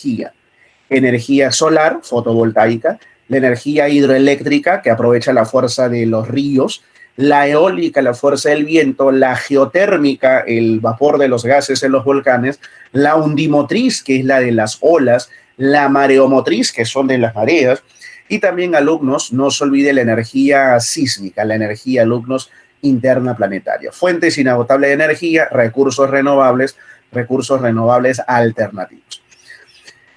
energía. Energía solar, fotovoltaica, la energía hidroeléctrica, que aprovecha la fuerza de los ríos, la eólica, la fuerza del viento, la geotérmica, el vapor de los gases en los volcanes, la undimotriz, que es la de las olas, la mareomotriz, que son de las mareas, y también, alumnos, no se olvide la energía sísmica, la energía, alumnos, interna planetaria. Fuentes inagotables de energía, recursos renovables alternativos.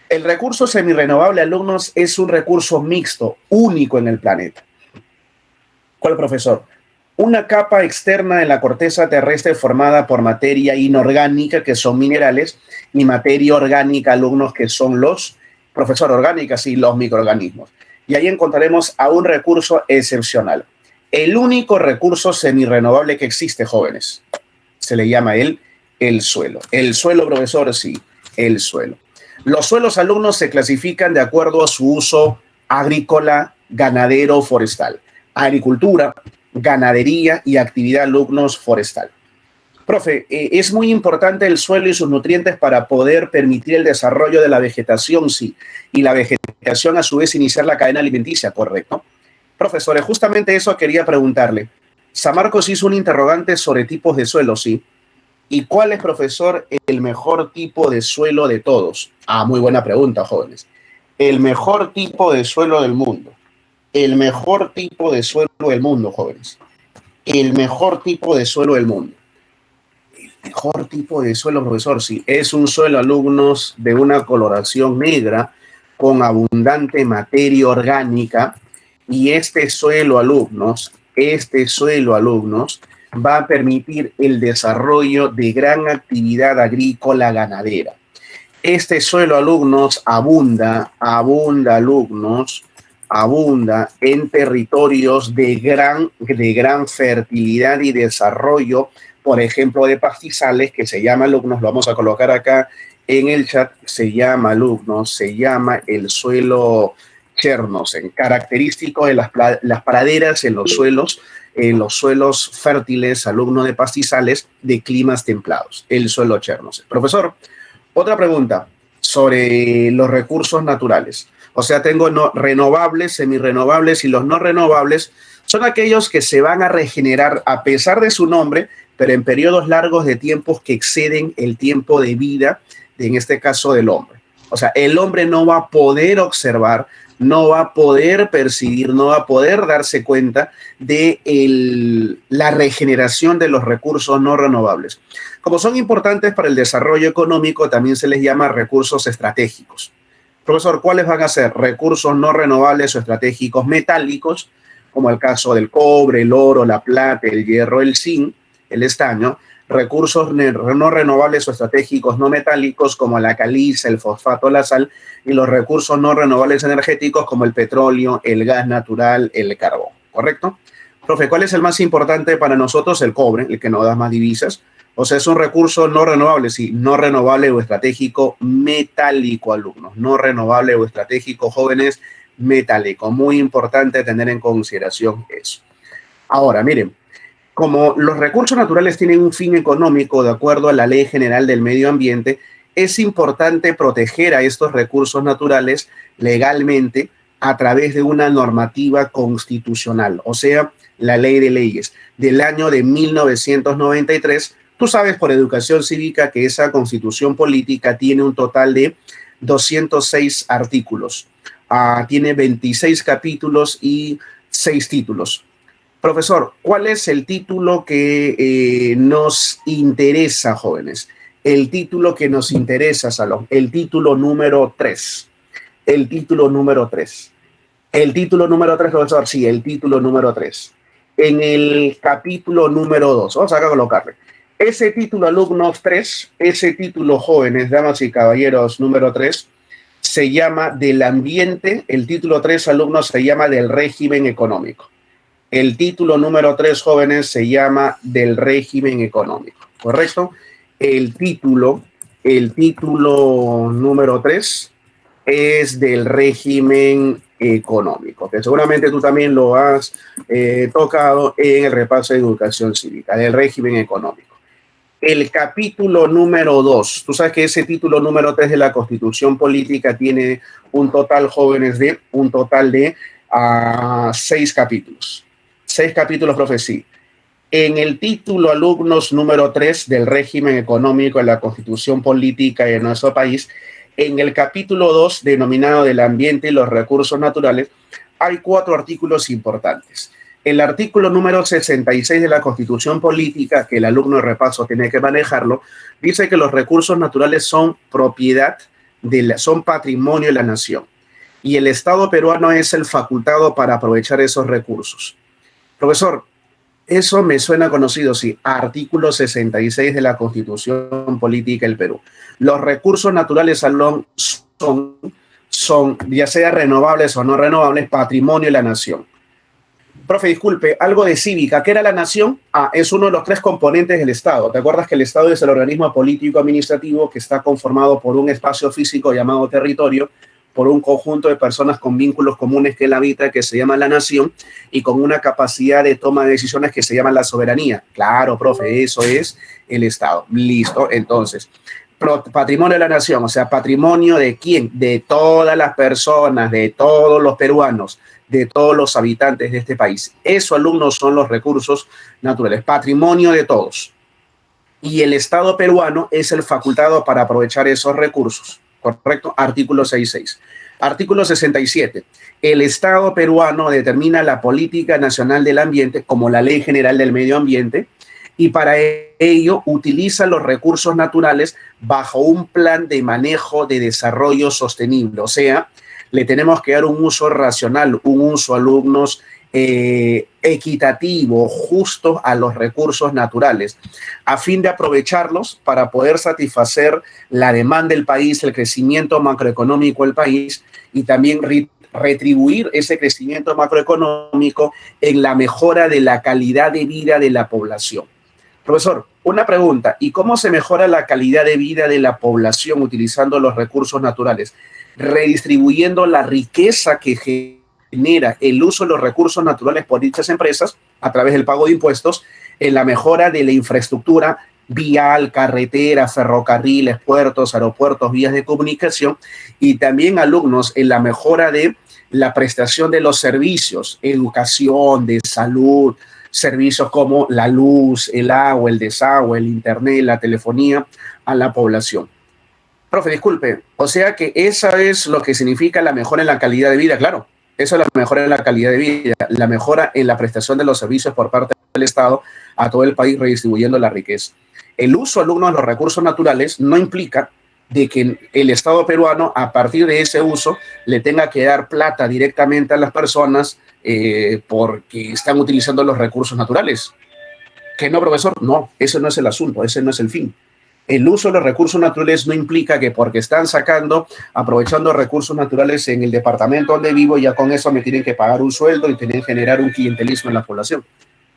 El recurso semirrenovable, alumnos, es un recurso mixto, único en el planeta. ¿Cuál, profesor? Una capa externa de la corteza terrestre formada por materia inorgánica, que son minerales, y materia orgánica, alumnos, que son los, profesor, orgánicas y los microorganismos. Y ahí encontraremos a un recurso excepcional. El único recurso semirrenovable que existe, jóvenes. Se le llama el suelo. El suelo, profesor, sí, el suelo. Los suelos, alumnos, se clasifican de acuerdo a su uso agrícola, ganadero, forestal. Agricultura, ganadería y actividad, alumnos, forestal. Profe, es muy importante el suelo y sus nutrientes para poder permitir el desarrollo de la vegetación, sí. Y la vegetación, a su vez, iniciar la cadena alimenticia, ¿correcto? Profesores, justamente eso quería preguntarle. San Marcos hizo un interrogante sobre tipos de suelo, ¿sí? ¿Y cuál es, profesor, el mejor tipo de suelo de todos? Ah, muy buena pregunta, jóvenes. El mejor tipo de suelo del mundo. El mejor tipo de suelo del mundo, jóvenes. El mejor tipo de suelo del mundo. Mejor tipo de suelo, profesor, sí, es un suelo, alumnos, de una coloración negra con abundante materia orgánica, y este suelo, alumnos, va a permitir el desarrollo de gran actividad agrícola ganadera. Este suelo, alumnos, abunda, alumnos, abunda en territorios de gran fertilidad y desarrollo, por ejemplo, de pastizales, que se llama, alumnos, lo vamos a colocar acá en el chat, se llama, alumnos, se llama el suelo Chernosen, característico de las praderas en los suelos fértiles, alumnos, de pastizales de climas templados, el suelo Chernosen. Profesor, otra pregunta sobre los recursos naturales. O sea, tengo renovables, semirrenovables, y los no renovables son aquellos que se van a regenerar a pesar de su nombre, pero en periodos largos de tiempos que exceden el tiempo de vida, en este caso del hombre. O sea, el hombre no va a poder observar, no va a poder percibir, no va a poder darse cuenta de la regeneración de los recursos no renovables. Como son importantes para el desarrollo económico, también se les llama recursos estratégicos. Profesor, ¿cuáles van a ser? Recursos no renovables o estratégicos metálicos, como el caso del cobre, el oro, la plata, el hierro, el zinc, el estaño. Recursos no renovables o estratégicos no metálicos, como la caliza, el fosfato, la sal, y los recursos no renovables energéticos, como el petróleo, el gas natural, el carbón. ¿Correcto? Profe, ¿cuál es el más importante para nosotros? El cobre, el que nos da más divisas. O sea, es un recurso no renovable, sí, no renovable o estratégico metálico, alumnos. No renovable o estratégico, jóvenes, metálico. Muy importante tener en consideración eso. Ahora, miren, como los recursos naturales tienen un fin económico de acuerdo a la Ley General del Medio Ambiente, es importante proteger a estos recursos naturales legalmente a través de una normativa constitucional, o sea, la Ley de Leyes del año de 1993. Tú sabes por educación cívica que esa constitución política tiene un total de 206 artículos, tiene 26 capítulos y 6 títulos. Profesor, ¿cuál es el título que nos interesa, jóvenes? El título que nos interesa, Salón. El título número 3. El título número 3. El título número 3, profesor. Sí, el título número 3. En el capítulo número 2. Vamos a colocarle. Ese título, alumnos 3, ese título, jóvenes, damas y caballeros, número 3, se llama del ambiente. El título 3, alumnos, se llama del régimen económico. El título número 3, jóvenes, se llama del régimen económico, ¿correcto? El título número 3 es del régimen económico, que seguramente tú también lo has tocado en el repaso de educación cívica, del régimen económico. el capítulo número 2. Tú sabes que ese título número 3 de la Constitución Política tiene un total, jóvenes, de 6 capítulos. 6 capítulos, profe, sí. En el título, alumnos, número 3 del régimen económico de la Constitución Política de nuestro país, en el capítulo 2, denominado del ambiente y los recursos naturales, hay 4 artículos importantes. El artículo número 66 de la Constitución Política, que el alumno de repaso tiene que manejarlo, dice que los recursos naturales son son patrimonio de la nación. Y el Estado peruano es el facultado para aprovechar esos recursos. Profesor, eso me suena conocido, sí. Artículo 66 de la Constitución Política del Perú. Los recursos naturales son, ya sea renovables o no renovables, patrimonio de la nación. Profe, disculpe, algo de cívica. ¿Qué era la nación? Es uno de los 3 componentes del Estado. ¿Te acuerdas que el Estado es el organismo político-administrativo que está conformado por un espacio físico llamado territorio, por un conjunto de personas con vínculos comunes que él habita, que se llama la nación, y con una capacidad de toma de decisiones que se llama la soberanía? Claro, profe, eso es el Estado. Listo, entonces, patrimonio de la nación, o sea, patrimonio ¿de quién? De todas las personas, de todos los peruanos, de todos los habitantes de este país. Eso, alumnos, son los recursos naturales, patrimonio de todos. Y el Estado peruano es el facultado para aprovechar esos recursos. ¿Correcto? Artículo 66. Artículo 67. El Estado peruano determina la política nacional del ambiente como la Ley General del Medio Ambiente y para ello utiliza los recursos naturales bajo un plan de manejo de desarrollo sostenible. O sea, le tenemos que dar un uso racional, un uso, alumnos, equitativo, justo a los recursos naturales, a fin de aprovecharlos para poder satisfacer la demanda del país, el crecimiento macroeconómico del país y también retribuir ese crecimiento macroeconómico en la mejora de la calidad de vida de la población. Profesor, una pregunta, ¿y cómo se mejora la calidad de vida de la población utilizando los recursos naturales? Redistribuyendo la riqueza que genera el uso de los recursos naturales por dichas empresas a través del pago de impuestos en la mejora de la infraestructura vial, carretera, ferrocarriles, puertos, aeropuertos, vías de comunicación y también, alumnos, en la mejora de la prestación de los servicios, educación, de salud, servicios como la luz, el agua, el desagüe, el internet, la telefonía a la población. Profe, disculpe, o sea que esa es lo que significa la mejora en la calidad de vida, claro. Eso es la mejora en la calidad de vida, la mejora en la prestación de los servicios por parte del Estado a todo el país, redistribuyendo la riqueza. El uso, alumnos, de los recursos naturales no implica de que el Estado peruano, a partir de ese uso, le tenga que dar plata directamente a las personas porque están utilizando los recursos naturales. ¿Que no, profesor? No, ese no es el asunto, ese no es el fin. El uso de los recursos naturales no implica que porque están aprovechando recursos naturales en el departamento donde vivo, ya con eso me tienen que pagar un sueldo y tienen que generar un clientelismo en la población.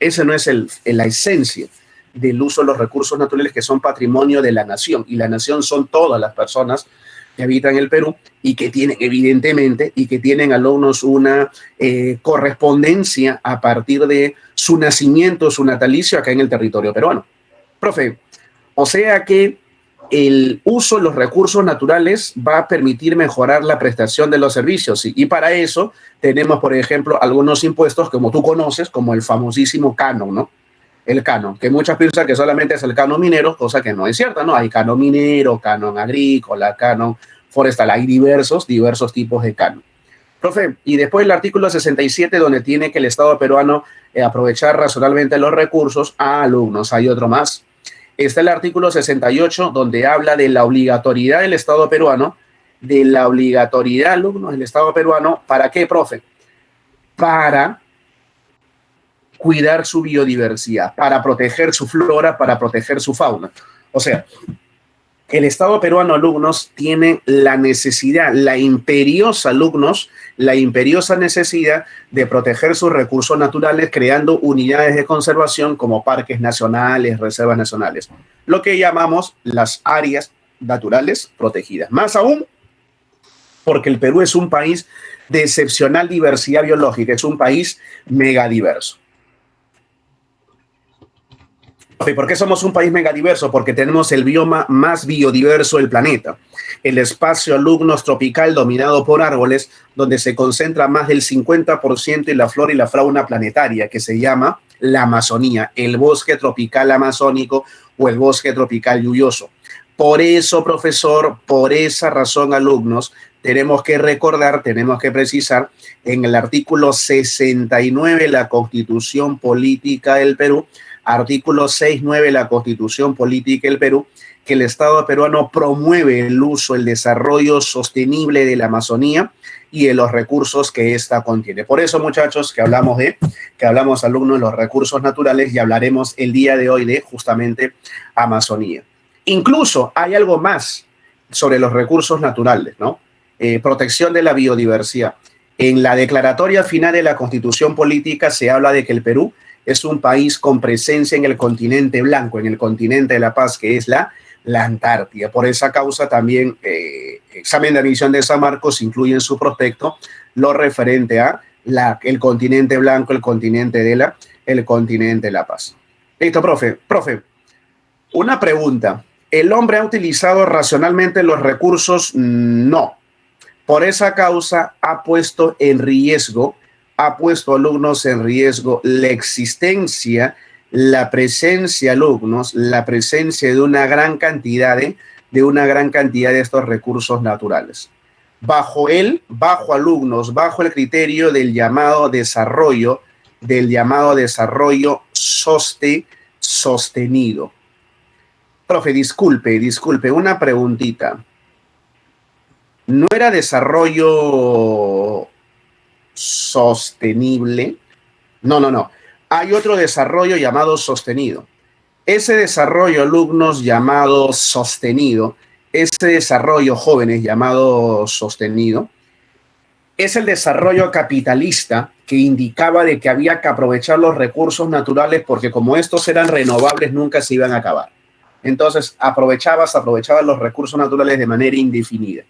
Ese no es la esencia del uso de los recursos naturales, que son patrimonio de la nación. Y la nación son todas las personas que habitan el Perú y que tienen, evidentemente, alumnos, una correspondencia a partir de su nacimiento, su natalicio acá en el territorio peruano. Profe, o sea que el uso de los recursos naturales va a permitir mejorar la prestación de los servicios. Y para eso tenemos, por ejemplo, algunos impuestos, como tú conoces, como el famosísimo canon, ¿no? El canon, que muchas piensan que solamente es el canon minero, cosa que no es cierta, ¿no? Hay canon minero, canon agrícola, canon forestal, hay diversos tipos de canon. Profe, y después el artículo 67, donde tiene que el Estado peruano aprovechar razonablemente los recursos. Alumnos, hay otro más. Está el artículo 68, donde habla de la obligatoriedad del Estado peruano, alumnos, del Estado peruano. ¿Para qué, profe? Para cuidar su biodiversidad, para proteger su flora, para proteger su fauna. O sea, el Estado peruano, alumnos, tiene la necesidad, la imperiosa necesidad de proteger sus recursos naturales, creando unidades de conservación como parques nacionales, reservas nacionales, lo que llamamos las áreas naturales protegidas. Más aún, porque el Perú es un país de excepcional diversidad biológica, es un país megadiverso. ¿Por qué somos un país megadiverso? Porque tenemos el bioma más biodiverso del planeta. El espacio alumnos tropical dominado por árboles, donde se concentra más del 50% de la flora y la fauna planetaria, que se llama la Amazonía, el bosque tropical amazónico o el bosque tropical lluvioso. Por eso, profesor, por esa razón, alumnos, tenemos que recordar, tenemos que precisar en el artículo 69 de la Constitución Política del Perú, artículo 6.9 de la Constitución Política del Perú, que el Estado peruano promueve el uso, el desarrollo sostenible de la Amazonía y de los recursos que ésta contiene. Por eso, muchachos, que hablamos, alumnos, de los recursos naturales y hablaremos el día de hoy de justamente Amazonía. Incluso hay algo más sobre los recursos naturales, ¿no? Protección de la biodiversidad. En la declaratoria final de la Constitución Política se habla de que el Perú es un país con presencia en el continente blanco, en el continente de la paz, que es la Antártida. Por esa causa también examen de admisión de San Marcos incluye en su prospecto lo referente a el continente blanco, el continente de la paz. Listo, profe. Una pregunta. ¿El hombre ha utilizado racionalmente los recursos? No. Por esa causa ha puesto alumnos en riesgo la existencia, la presencia, alumnos, la presencia de una gran cantidad de estos recursos naturales. Bajo alumnos, bajo el criterio del llamado desarrollo sostenido. Profe, disculpe, una preguntita. ¿No era desarrollo sostenible? No. Hay otro desarrollo llamado sostenido. Ese desarrollo, alumnos, llamado sostenido, ese desarrollo, jóvenes, llamado sostenido, es el desarrollo capitalista que indicaba de que había que aprovechar los recursos naturales porque como estos eran renovables, nunca se iban a acabar. Entonces, aprovechabas los recursos naturales de manera indefinida,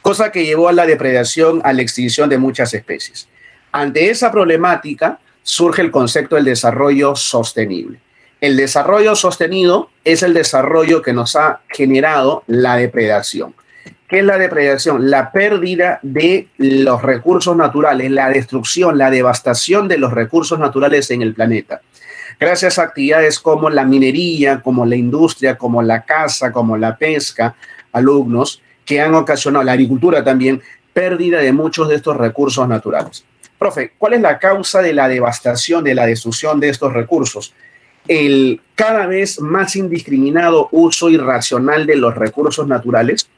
cosa que llevó a la depredación, a la extinción de muchas especies. Ante esa problemática surge el concepto del desarrollo sostenible. El desarrollo sostenido es el desarrollo que nos ha generado la depredación. ¿Qué es la depredación? La pérdida de los recursos naturales, la destrucción, la devastación de los recursos naturales en el planeta. Gracias a actividades como la minería, como la industria, como la caza, como la pesca, alumnos, que han ocasionado, la agricultura también, pérdida de muchos de estos recursos naturales. Profe, ¿cuál es la causa de la devastación, de la destrucción de estos recursos? El cada vez más indiscriminado uso irracional de los recursos naturales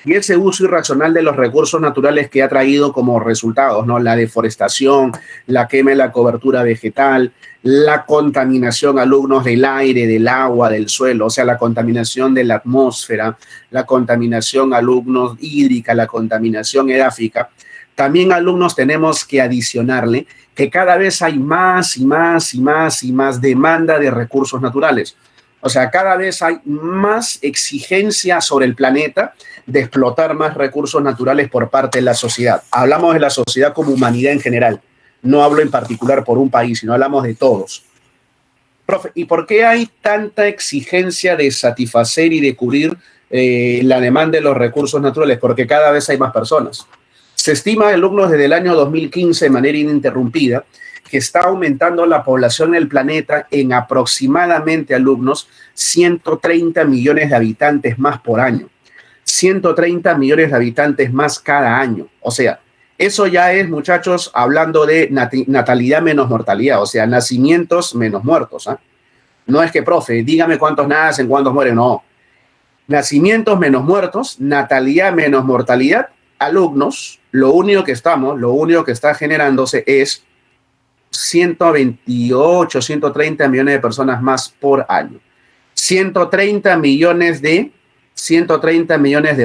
y ese uso irracional de los recursos naturales que ha traído como resultados, ¿no? La deforestación, la quema de la cobertura vegetal, la contaminación, alumnos, del aire, del agua, del suelo, o sea, la contaminación de la atmósfera, la contaminación, alumnos, hídrica, la contaminación edáfica. También, alumnos, tenemos que adicionarle que cada vez hay más demanda de recursos naturales. O sea, cada vez hay más exigencia sobre el planeta de explotar más recursos naturales por parte de la sociedad. Hablamos de la sociedad como humanidad en general. No hablo en particular por un país, sino hablamos de todos. Profe, ¿y por qué hay tanta exigencia de satisfacer y de cubrir la demanda de los recursos naturales? Porque cada vez hay más personas. Se estima, alumnos, desde el año 2015 de manera ininterrumpida, que está aumentando la población del planeta en aproximadamente, alumnos, 130 millones de habitantes más por año. 130 millones de habitantes más cada año. O sea, eso ya es, muchachos, hablando de natalidad menos mortalidad, o sea, nacimientos menos muertos. No es que, profe, dígame cuántos nacen, cuántos mueren, no. Nacimientos menos muertos, natalidad menos mortalidad, alumnos, lo único que está generándose es 128, 130 millones de personas más por año. 130 millones de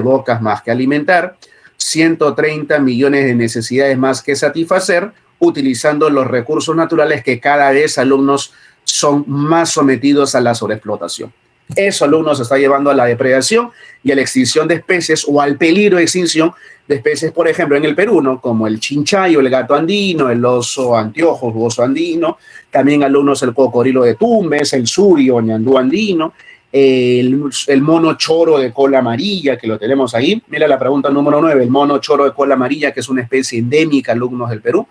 bocas más que alimentar, 130 millones de necesidades más que satisfacer, utilizando los recursos naturales que cada vez, alumnos, son más sometidos a la sobreexplotación. Eso, alumnos, está llevando a la depredación y a la extinción de especies o al peligro de extinción de especies, por ejemplo, en el Perú, ¿no? Como el chinchayo, el gato andino, el oso anteojos, oso andino, también alumnos el cocodrilo de Tumbes, el surio, ñandú andino, el mono choro de cola amarilla, que lo tenemos ahí. Mira la pregunta número 9, el mono choro de cola amarilla, que es una especie endémica, alumnos del Perú.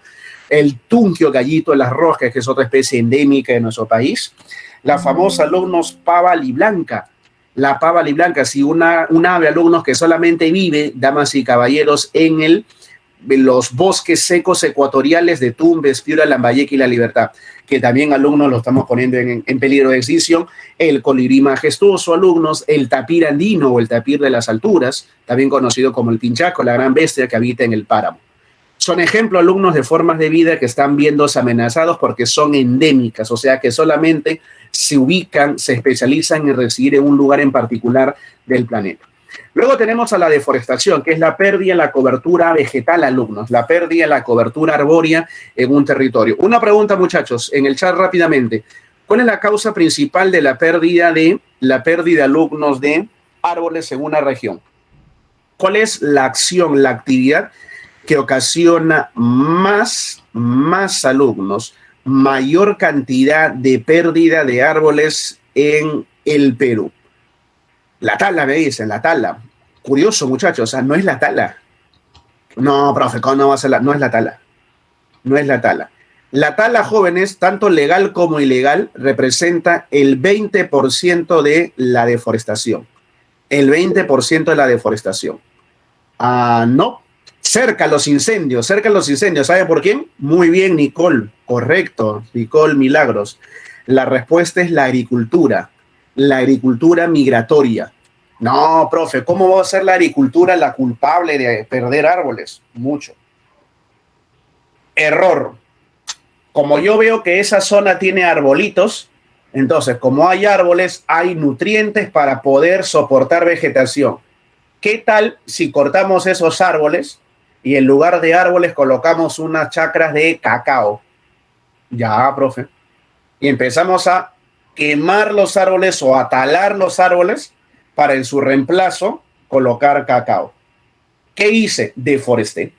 El tunquio gallito de las roscas, que es otra especie endémica de nuestro país. La famosa, alumnos, pava liblanca. La pava liblanca, si un ave, alumnos, que solamente vive, damas y caballeros, en los bosques secos ecuatoriales de Tumbes, Piura, Lambayeque y La Libertad, que también, alumnos, lo estamos poniendo en peligro de extinción. El colibrí majestuoso, alumnos, el tapir andino o el tapir de las alturas, también conocido como el pinchaco, la gran bestia que habita en el páramo. Son ejemplo, alumnos, de formas de vida que están viéndose amenazados porque son endémicas, o sea que solamente se ubican, se especializan en residir en un lugar en particular del planeta. Luego tenemos a la deforestación, que es la pérdida de la cobertura vegetal, alumnos, la pérdida de la cobertura arbórea en un territorio. Una pregunta, muchachos, en el chat rápidamente. ¿Cuál es la causa principal de la pérdida, alumnos, de árboles en una región? ¿Cuál es la acción, la actividad que ocasiona más alumnos, mayor cantidad de pérdida de árboles en el Perú? La tala, me dicen, la tala. Curioso, muchachos, o sea, no es la tala. No, profe, ¿cómo no va a ser no es la tala? No es la tala. La tala, jóvenes, tanto legal como ilegal, representa el 20% de la deforestación. El 20% de la deforestación. No. Cerca a los incendios. ¿Sabe por quién? Muy bien, Nicole. Correcto, Nicole Milagros. La respuesta es la agricultura migratoria. No, profe, ¿cómo va a ser la agricultura la culpable de perder árboles? Mucho. Error. Como yo veo que esa zona tiene arbolitos, entonces, como hay árboles, hay nutrientes para poder soportar vegetación. ¿Qué tal si cortamos esos árboles y en lugar de árboles colocamos unas chacras de cacao? Ya, profe. Y empezamos a quemar los árboles o a talar los árboles para en su reemplazo colocar cacao. ¿Qué hice? Deforesté.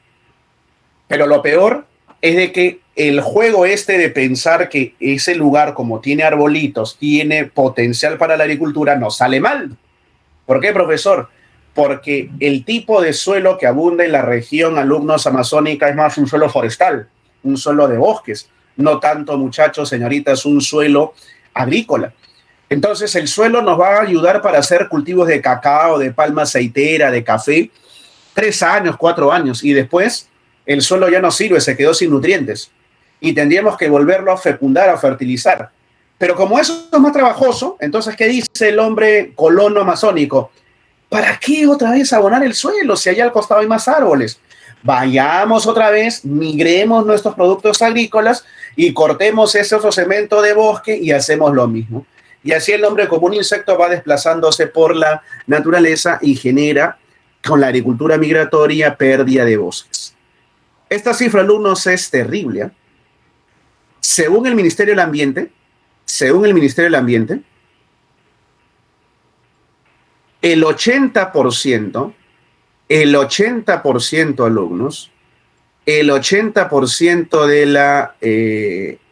Pero lo peor es de que el juego de pensar que ese lugar, como tiene arbolitos, tiene potencial para la agricultura, nos sale mal. ¿Por qué, profesor? Porque el tipo de suelo que abunda en la región, alumnos, amazónica, es más un suelo forestal, un suelo de bosques, no tanto, muchachos, señoritas, un suelo agrícola. Entonces, el suelo nos va a ayudar para hacer cultivos de cacao, de palma aceitera, de café, 3 años, 4 años, y después el suelo ya no sirve, se quedó sin nutrientes, y tendríamos que volverlo a fecundar, a fertilizar. Pero como eso es más trabajoso, entonces, ¿qué dice el hombre colono amazónico? ¿Para qué otra vez abonar el suelo si allá al costado hay más árboles? Vayamos otra vez, migremos nuestros productos agrícolas y cortemos ese otro cemento de bosque y hacemos lo mismo. Y así el hombre, como un insecto, va desplazándose por la naturaleza y genera, con la agricultura migratoria, pérdida de bosques. Esta cifra, alumnos, es terrible, ¿eh? Según el Ministerio del Ambiente, el 80%, alumnos, el 80% de la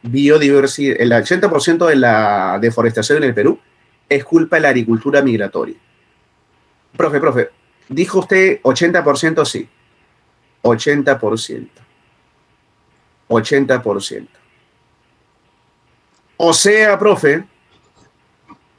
biodiversidad, el 80% de la deforestación en el Perú es culpa de la agricultura migratoria. Profe, ¿dijo usted 80%? Sí, 80%. O sea, profe,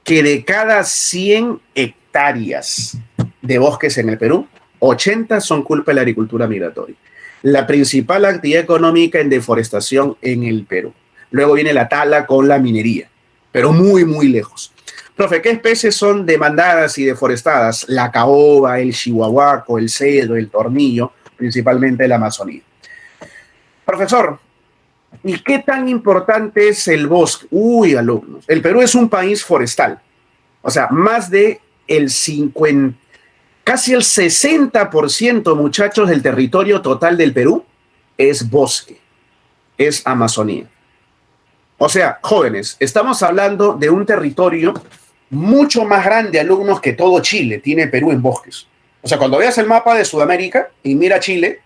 que de cada 100 hectáreas de bosques en el Perú, 80 son culpa de la agricultura migratoria. La principal actividad económica en deforestación en el Perú. Luego viene la tala con la minería, pero muy, muy lejos. Profe, ¿qué especies son demandadas y deforestadas? La caoba, el chihuahuaco, el cedro, el tornillo, principalmente la Amazonía. Profesor, ¿y qué tan importante es el bosque? Alumnos, el Perú es un país forestal. O sea, más de el 50, casi el 60%, muchachos, del territorio total del Perú es bosque, es Amazonía. O sea, jóvenes, estamos hablando de un territorio mucho más grande, alumnos, que todo Chile tiene Perú en bosques. O sea, cuando veas el mapa de Sudamérica y mira Chile,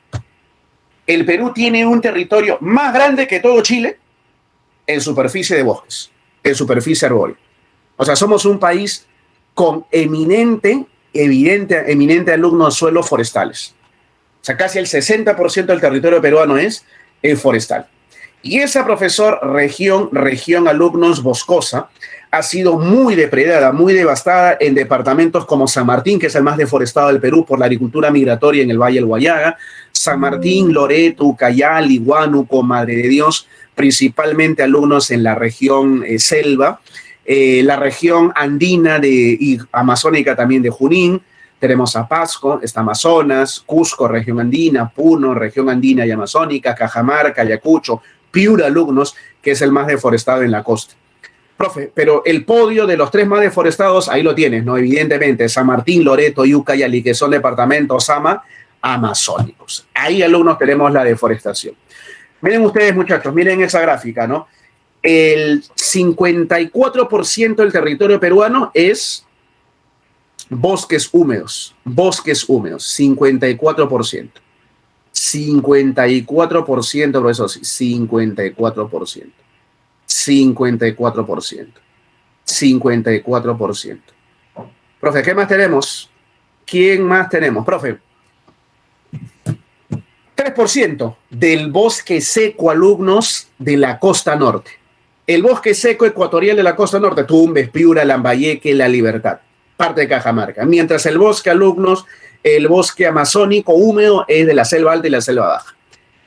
el Perú tiene un territorio más grande que todo Chile en superficie de bosques, en superficie arbórea. O sea, somos un país con eminente alumnos suelos forestales. O sea, casi el 60% del territorio peruano es forestal. Y esa, profesor, región alumnos boscosa, ha sido muy depredada, muy devastada en departamentos como San Martín, que es el más deforestado del Perú por la agricultura migratoria en el Valle del Guayaga, San Martín, Loreto, Ucayali, Huánuco, Madre de Dios, principalmente alumnos en la región selva, la región andina y amazónica también de Junín. Tenemos a Pasco, está Amazonas, Cusco, región andina, Puno, región andina y amazónica, Cajamarca, Ayacucho, Piura, alumnos, que es el más deforestado en la costa. Profe, pero el podio de los 3 más deforestados, ahí lo tienes, ¿no? Evidentemente, San Martín, Loreto y Ucayali, que son departamentos amazónicos. Ahí, alumnos, tenemos la deforestación. Miren ustedes, muchachos, miren esa gráfica, ¿no? El 54% del territorio peruano es bosques húmedos, 54%. 54%, profesor, 54%. 54%. Profe, ¿qué más tenemos? ¿Quién más tenemos? Profe, 3% del bosque seco, alumnos, de la costa norte. El bosque seco ecuatorial de la costa norte, Tumbes, Piura, Lambayeque, La Libertad, parte de Cajamarca. Mientras el bosque, alumnos, el bosque amazónico húmedo es de la selva alta y la selva baja.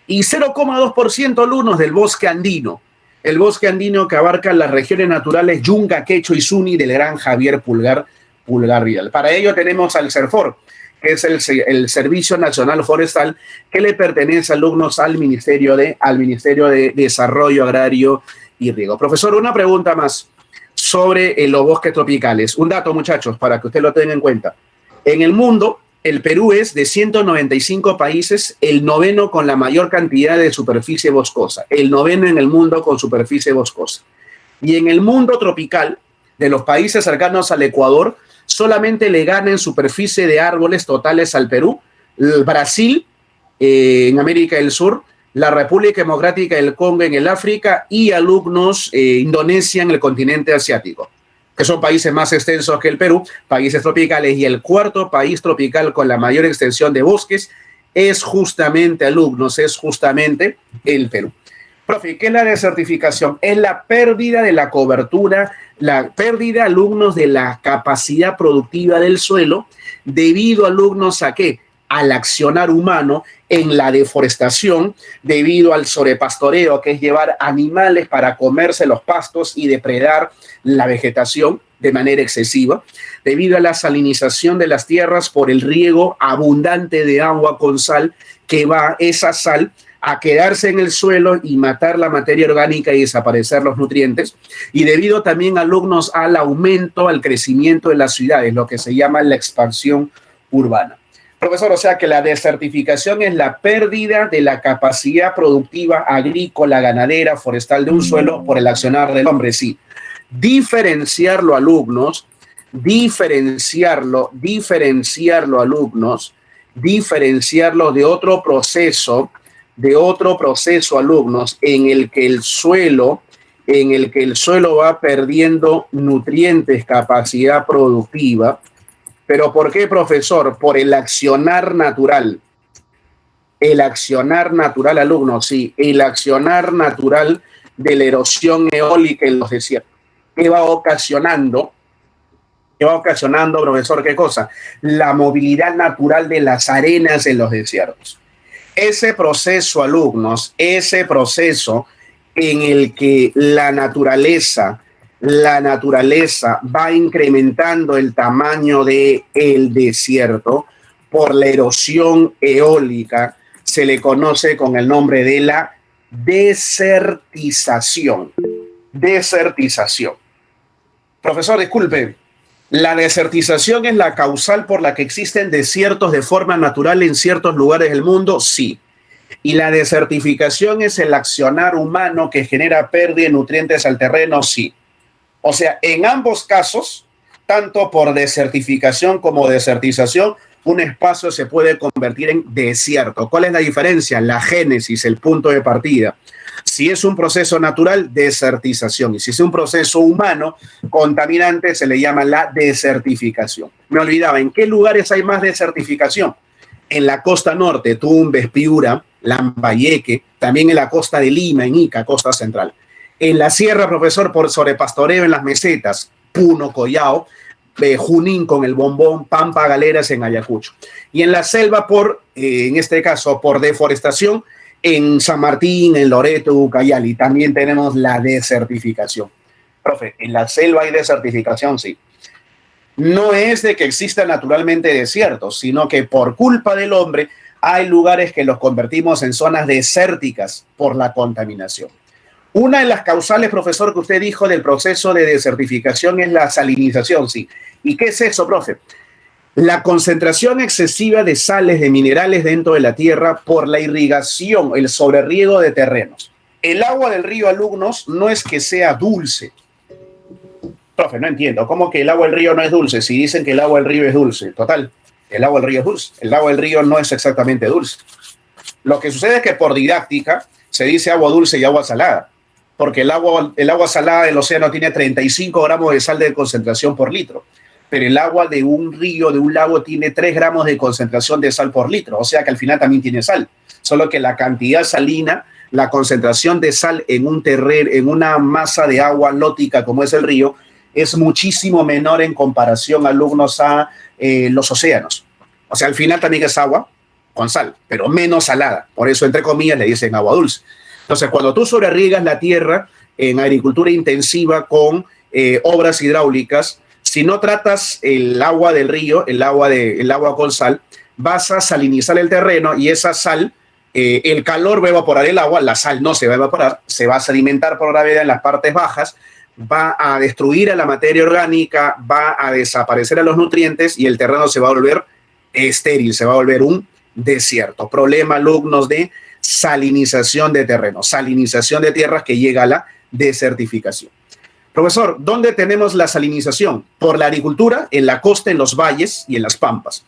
Y 0,2%, alumnos, del bosque andino. El bosque andino que abarca las regiones naturales Yunga, Quecho y Suni del gran Javier Pulgar Vidal. Para ello tenemos al CERFOR, que es el Servicio Nacional Forestal, que le pertenece, alumnos, al Ministerio de Desarrollo Agrario y Riego. Profesor, una pregunta más sobre los bosques tropicales. Un dato, muchachos, para que usted lo tenga en cuenta. En el mundo, el Perú es, de 195 países, el 9º con la mayor cantidad de superficie boscosa. El 9º en el mundo con superficie boscosa. Y en el mundo tropical, de los países cercanos al Ecuador, solamente le gana en superficie de árboles totales al Perú, Brasil, en América del Sur, la República Democrática del Congo en el África y, alumnos, Indonesia en el continente asiático, que son países más extensos que el Perú, países tropicales, y el cuarto país tropical con la mayor extensión de bosques es justamente, alumnos, el Perú. Profe, ¿qué es la desertificación? Es la pérdida de la cobertura, la pérdida, alumnos, de la capacidad productiva del suelo, debido, alumnos, ¿a qué? Al accionar humano en la deforestación, debido al sobrepastoreo, que es llevar animales para comerse los pastos y depredar la vegetación de manera excesiva, debido a la salinización de las tierras por el riego abundante de agua con sal, que va esa sal a quedarse en el suelo y matar la materia orgánica y desaparecer los nutrientes, y debido también, alumnos, al aumento, al crecimiento de las ciudades, lo que se llama la expansión urbana. Profesor, o sea que la desertificación es la pérdida de la capacidad productiva agrícola, ganadera, forestal de un suelo por el accionar del hombre, sí. Diferenciarlo, alumnos, diferenciarlo, alumnos, diferenciarlo de otro proceso, alumnos, en el que el suelo va perdiendo nutrientes, capacidad productiva. ¿Pero por qué, profesor? Por el accionar natural. El accionar natural, alumnos, sí, el accionar natural de la erosión eólica en los desiertos. ¿Qué va ocasionando, profesor? ¿Qué cosa? La movilidad natural de las arenas en los desiertos. Ese proceso, alumnos, ese proceso en el que la naturaleza va incrementando el tamaño del desierto por la erosión eólica, se le conoce con el nombre de la desertización. Profesor, disculpe, ¿la desertización es la causal por la que existen desiertos de forma natural en ciertos lugares del mundo? Sí. ¿Y la desertificación es el accionar humano que genera pérdida de nutrientes al terreno? Sí. O sea, en ambos casos tanto por desertificación como desertización, un espacio se puede convertir en desierto. ¿Cuál es la diferencia? La génesis, el punto de partida. Si es un proceso natural, desertización. Y si es un proceso humano, contaminante, se le llama la desertificación. Me olvidaba, ¿en qué lugares hay más desertificación? En la costa norte, Tumbes, Piura, Lambayeque, también en la costa de Lima, en Ica, costa central. En la sierra, profesor, por sobre pastoreo en las mesetas, Puno, Collao, Junín con el Bombón, Pampa, Galeras en Ayacucho. Y en la selva, en este caso, por deforestación, en San Martín, en Loreto, Ucayali, también tenemos la desertificación. Profe, ¿en la selva hay desertificación? Sí. No es de que exista naturalmente desiertos, sino que por culpa del hombre hay lugares que los convertimos en zonas desérticas por la contaminación. Una de las causales, profesor, que usted dijo del proceso de desertificación es la salinización, sí. ¿Y qué es eso, profe? La concentración excesiva de sales, de minerales dentro de la tierra por la irrigación, el sobreriego de terrenos. El agua del río Alumnos no es que sea dulce. Profe, no entiendo. ¿Cómo que el agua del río no es dulce? Si dicen que el agua del río es dulce. Total, el agua del río es dulce. El agua del río no es exactamente dulce. Lo que sucede es que por didáctica se dice agua dulce y agua salada. Porque el agua salada del océano tiene 35 gramos de sal de concentración por litro. Pero el agua de un río, de un lago, tiene 3 gramos de concentración de sal por litro. O sea que al final también tiene sal. Solo que la cantidad salina, la concentración de sal en un terreno, en una masa de agua lótica como es el río, es muchísimo menor en comparación, alumnos, a los océanos. O sea, al final también es agua con sal, pero menos salada. Por eso, entre comillas, le dicen agua dulce. Entonces, cuando tú sobrerriegas la tierra en agricultura intensiva con obras hidráulicas, si no tratas el agua del río, el agua con sal, vas a salinizar el terreno y esa sal, el calor va a evaporar el agua, la sal no se va a evaporar, se va a sedimentar por gravedad en las partes bajas, va a destruir a la materia orgánica, va a desaparecer a los nutrientes y el terreno se va a volver estéril, se va a volver un desierto. Problema, alumnos, de salinización de terreno, salinización de tierras que llega a la desertificación. Profesor, ¿dónde tenemos la salinización? Por la agricultura, en la costa, en los valles y en las pampas.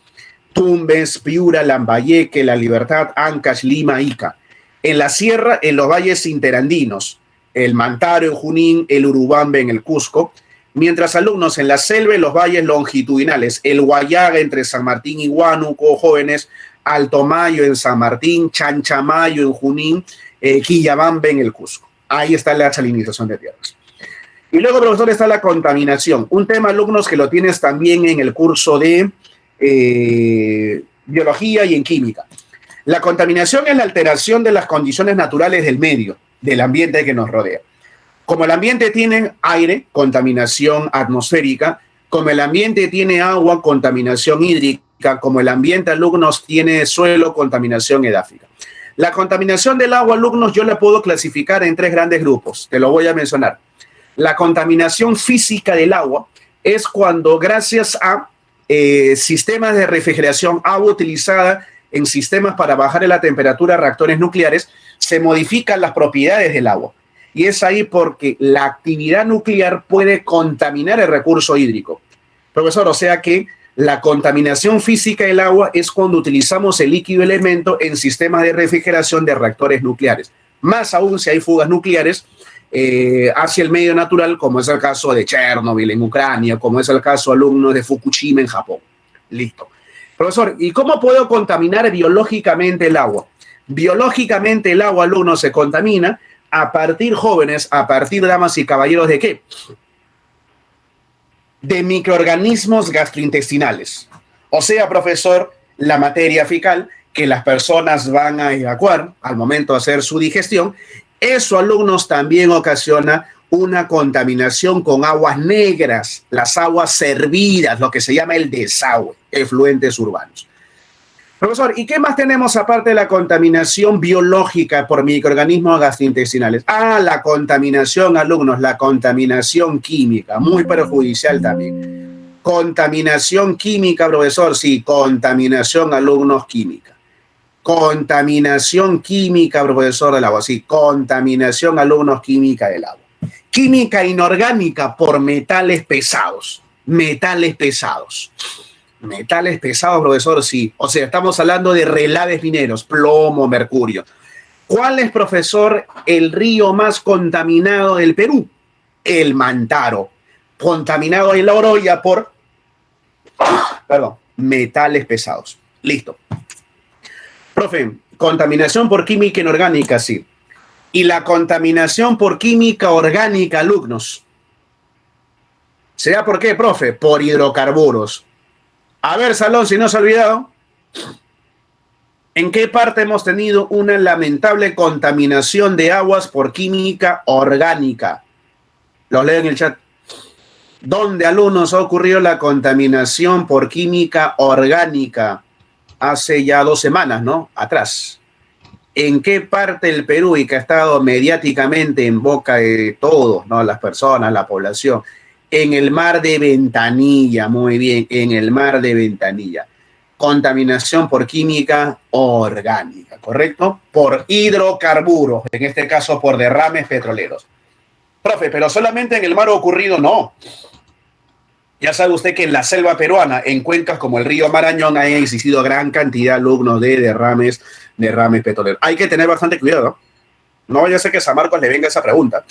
Tumbes, Piura, Lambayeque, La Libertad, Ancash, Lima, Ica. En la sierra, en los valles interandinos, el Mantaro en Junín, el Urubamba en el Cusco, mientras alumnos en la selva y los valles longitudinales, el Guayaga entre San Martín y Huánuco, jóvenes, Alto Mayo en San Martín, Chanchamayo en Junín, Quillabamba en el Cusco. Ahí está la salinización de tierras. Y luego, profesor, está la contaminación. Un tema, alumnos, que lo tienes también en el curso de biología y en química. La contaminación es la alteración de las condiciones naturales del medio, del ambiente que nos rodea. Como el ambiente tiene aire, contaminación atmosférica, como el ambiente tiene agua, contaminación hídrica, como el ambiente, alumnos, tiene suelo, contaminación edáfica. La contaminación del agua, alumnos, yo la puedo clasificar en 3 grandes grupos, te lo voy a mencionar. La contaminación física del agua es cuando, gracias a sistemas de refrigeración, agua utilizada en sistemas para bajar la temperatura de reactores nucleares, se modifican las propiedades del agua. Y es ahí porque la actividad nuclear puede contaminar el recurso hídrico. Profesor, o sea que la contaminación física del agua es cuando utilizamos el líquido elemento en sistemas de refrigeración de reactores nucleares. Más aún si hay fugas nucleares hacia el medio natural, como es el caso de Chernobyl en Ucrania, como es el caso, alumnos, de Fukushima en Japón. Listo. Profesor, ¿y cómo puedo contaminar biológicamente el agua? Biológicamente el agua, alumnos, se contamina a partir, jóvenes, a partir, damas y caballeros, ¿de qué? De microorganismos gastrointestinales. O sea, profesor, la materia fecal que las personas van a evacuar al momento de hacer su digestión. Eso, alumnos, también ocasiona una contaminación con aguas negras, las aguas servidas, lo que se llama el desagüe, efluentes urbanos. Profesor, ¿y qué más tenemos aparte de la contaminación biológica por microorganismos gastrointestinales? La contaminación, alumnos, la contaminación química, muy perjudicial también. Contaminación química, profesor, sí, contaminación, alumnos, química. Contaminación química, profesor, del agua, sí, contaminación, alumnos, química del agua. Química inorgánica por metales pesados. Metales pesados. Metales pesados, profesor, sí. O sea, estamos hablando de relaves mineros, plomo, mercurio. ¿Cuál es, profesor, el río más contaminado del Perú? El Mantaro. Contaminado en la Oroya por, metales pesados. Listo. Profe, contaminación por química inorgánica, sí. Y la contaminación por química orgánica, alumnos. ¿Será por qué, profe? Por hidrocarburos. A ver, Salón, si no se ha olvidado, ¿en qué parte hemos tenido una lamentable contaminación de aguas por química orgánica? Los leo en el chat. ¿Dónde, alumnos, ha ocurrido la contaminación por química orgánica? Hace ya 2 semanas, ¿no? Atrás. ¿En qué parte del Perú y que ha estado mediáticamente en boca de todos, ¿no? Las personas, la población? En el mar de Ventanilla, muy bien, en el mar de Ventanilla. Contaminación por química orgánica, ¿correcto? Por hidrocarburos, en este caso por derrames petroleros. Profe, pero solamente en el mar ha ocurrido, no. Ya sabe usted que en la selva peruana, en cuencas como el río Marañón, ha existido gran cantidad, alumnos, de derrames petroleros. Hay que tener bastante cuidado. No vaya a ser que a San Marcos le venga esa pregunta.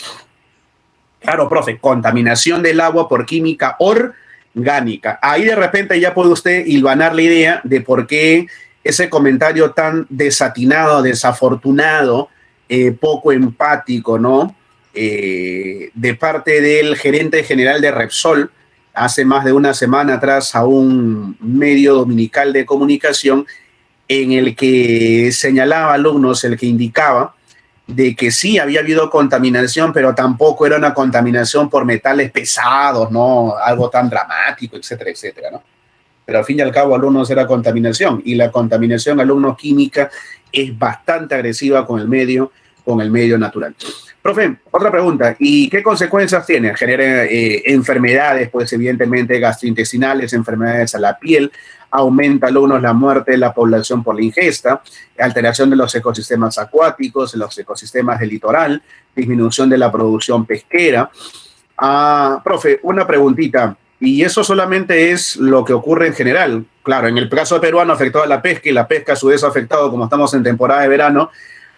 Claro, profe, contaminación del agua por química orgánica. Ahí de repente ya puede usted hilvanar la idea de por qué ese comentario tan desatinado, desafortunado, poco empático, ¿no? De parte del gerente general de Repsol, hace más de una semana atrás a un medio dominical de comunicación en el que señalaba alumnos, el que indicaba de que sí había habido contaminación, pero tampoco era una contaminación por metales pesados, ¿no? Algo tan dramático, etcétera, etcétera, ¿no? Pero al fin y al cabo, alumnos, era contaminación, y la contaminación, alumnos, química es bastante agresiva con el medio natural. Profe, otra pregunta, ¿y qué consecuencias tiene? Genera enfermedades, pues evidentemente gastrointestinales, enfermedades a la piel, aumenta, alumnos, la muerte de la población por la ingesta, alteración de los ecosistemas acuáticos, los ecosistemas del litoral, disminución de la producción pesquera. Profe, una preguntita, y eso solamente es lo que ocurre en general. Claro, en el caso peruano afectó a la pesca, y la pesca a su vez ha afectado, como estamos en temporada de verano,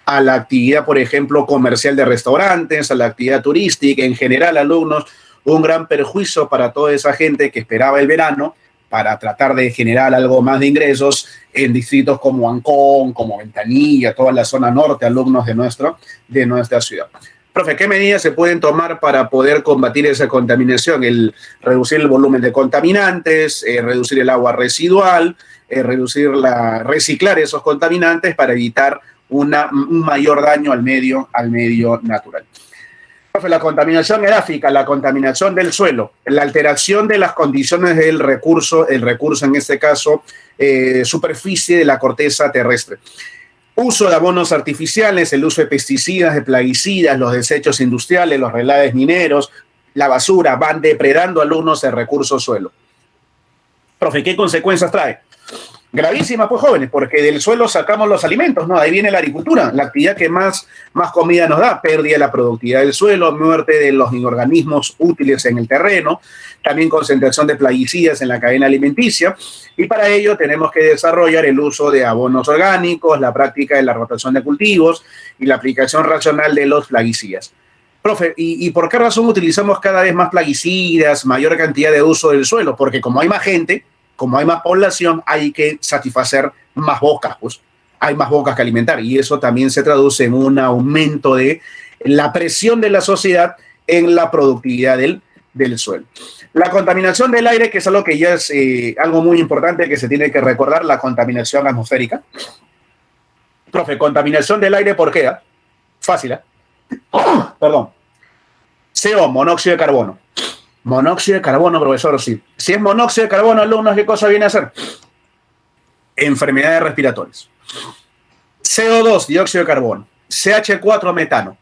a la actividad, por ejemplo, comercial de restaurantes, a la actividad turística, en general, alumnos, un gran perjuicio para toda esa gente que esperaba el verano para tratar de generar algo más de ingresos en distritos como Ancón, como Ventanilla, toda la zona norte, alumnos de nuestra ciudad. Profe, ¿qué medidas se pueden tomar para poder combatir esa contaminación? Reducir el volumen de contaminantes, reducir el agua residual, reciclar esos contaminantes para evitar un mayor daño al medio natural. Profe, la contaminación edáfica, la contaminación del suelo, la alteración de las condiciones del recurso, el recurso en este caso, superficie de la corteza terrestre. Uso de abonos artificiales, el uso de pesticidas, de plaguicidas, los desechos industriales, los relaves mineros, la basura, van depredando, alumnos, el recurso suelo. Profe, ¿qué consecuencias trae? Gravísimas, pues, jóvenes, porque del suelo sacamos los alimentos, ¿no? Ahí viene la agricultura, la actividad que más comida nos da, pérdida de la productividad del suelo, muerte de los microorganismos útiles en el terreno, también concentración de plaguicidas en la cadena alimenticia, y para ello tenemos que desarrollar el uso de abonos orgánicos, la práctica de la rotación de cultivos y la aplicación racional de los plaguicidas. Profe, ¿y por qué razón utilizamos cada vez más plaguicidas, mayor cantidad de uso del suelo? Porque como hay más gente, como hay más población, hay que satisfacer más bocas, pues hay más bocas que alimentar, y eso también se traduce en un aumento de la presión de la sociedad en la productividad del suelo. La contaminación del aire, que es algo que ya es algo muy importante que se tiene que recordar, la contaminación atmosférica. Profe, contaminación del aire, ¿por qué? Fácil, ¿eh? Perdón. CO, monóxido de carbono. Monóxido de carbono, profesor, sí. Si es monóxido de carbono, alumnos, ¿qué cosa viene a hacer? Enfermedades respiratorias. CO2, dióxido de carbono. CH4, metano.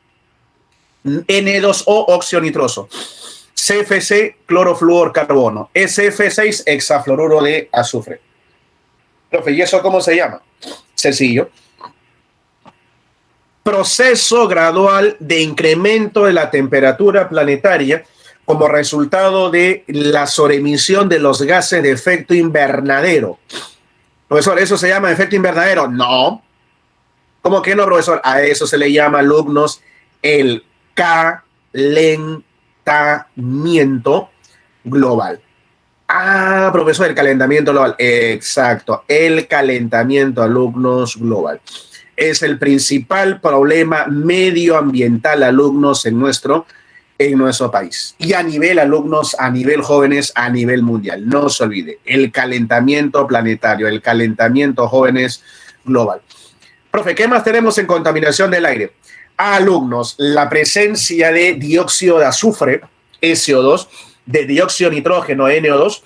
N2O, óxido nitroso. CFC, clorofluorcarbono. SF6, hexafluoruro de azufre. Profe, ¿y eso cómo se llama? Sencillo. Proceso gradual de incremento de la temperatura planetaria como resultado de la sobreemisión de los gases de efecto invernadero. Profesor, ¿eso se llama efecto invernadero? No. ¿Cómo que no, profesor? A eso se le llama, alumnos, el calentamiento global. Ah, profesor, el calentamiento global. Exacto, el calentamiento, alumnos, global. Es el principal problema medioambiental, alumnos, en nuestro país. Y a nivel, alumnos, a nivel jóvenes, a nivel mundial. No se olvide, el calentamiento planetario, el calentamiento, jóvenes, global. Profe, ¿qué más tenemos en contaminación del aire? Alumnos, la presencia de dióxido de azufre, SO2, de dióxido de nitrógeno, NO2,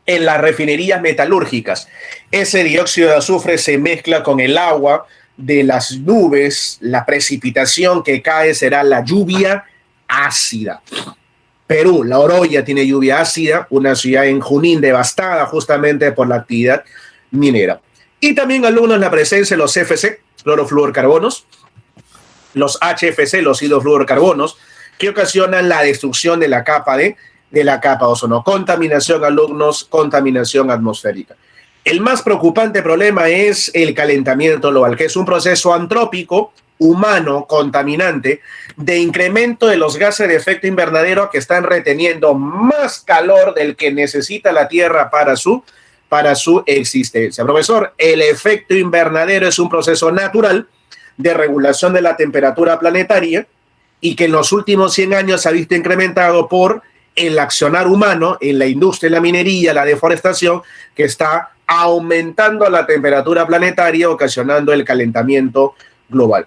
en las refinerías metalúrgicas. Ese dióxido de azufre se mezcla con el agua de las nubes, la precipitación que cae será la lluvia ácida. Perú, La Oroya tiene lluvia ácida, una ciudad en Junín devastada justamente por la actividad minera. Y también, alumnos, la presencia de los CFC, clorofluorcarbonos, los HFC, los hidrofluorcarbonos, que ocasionan la destrucción de la capa de la capa ozono. Contaminación, alumnos, contaminación atmosférica. El más preocupante problema es el calentamiento global, que es un proceso antrópico, humano, contaminante, de incremento de los gases de efecto invernadero que están reteniendo más calor del que necesita la Tierra para su existencia. Profesor, el efecto invernadero es un proceso natural de regulación de la temperatura planetaria y que en los últimos 100 años se ha visto incrementado por el accionar humano en la industria, la minería, la deforestación, que está aumentando la temperatura planetaria, ocasionando el calentamiento global.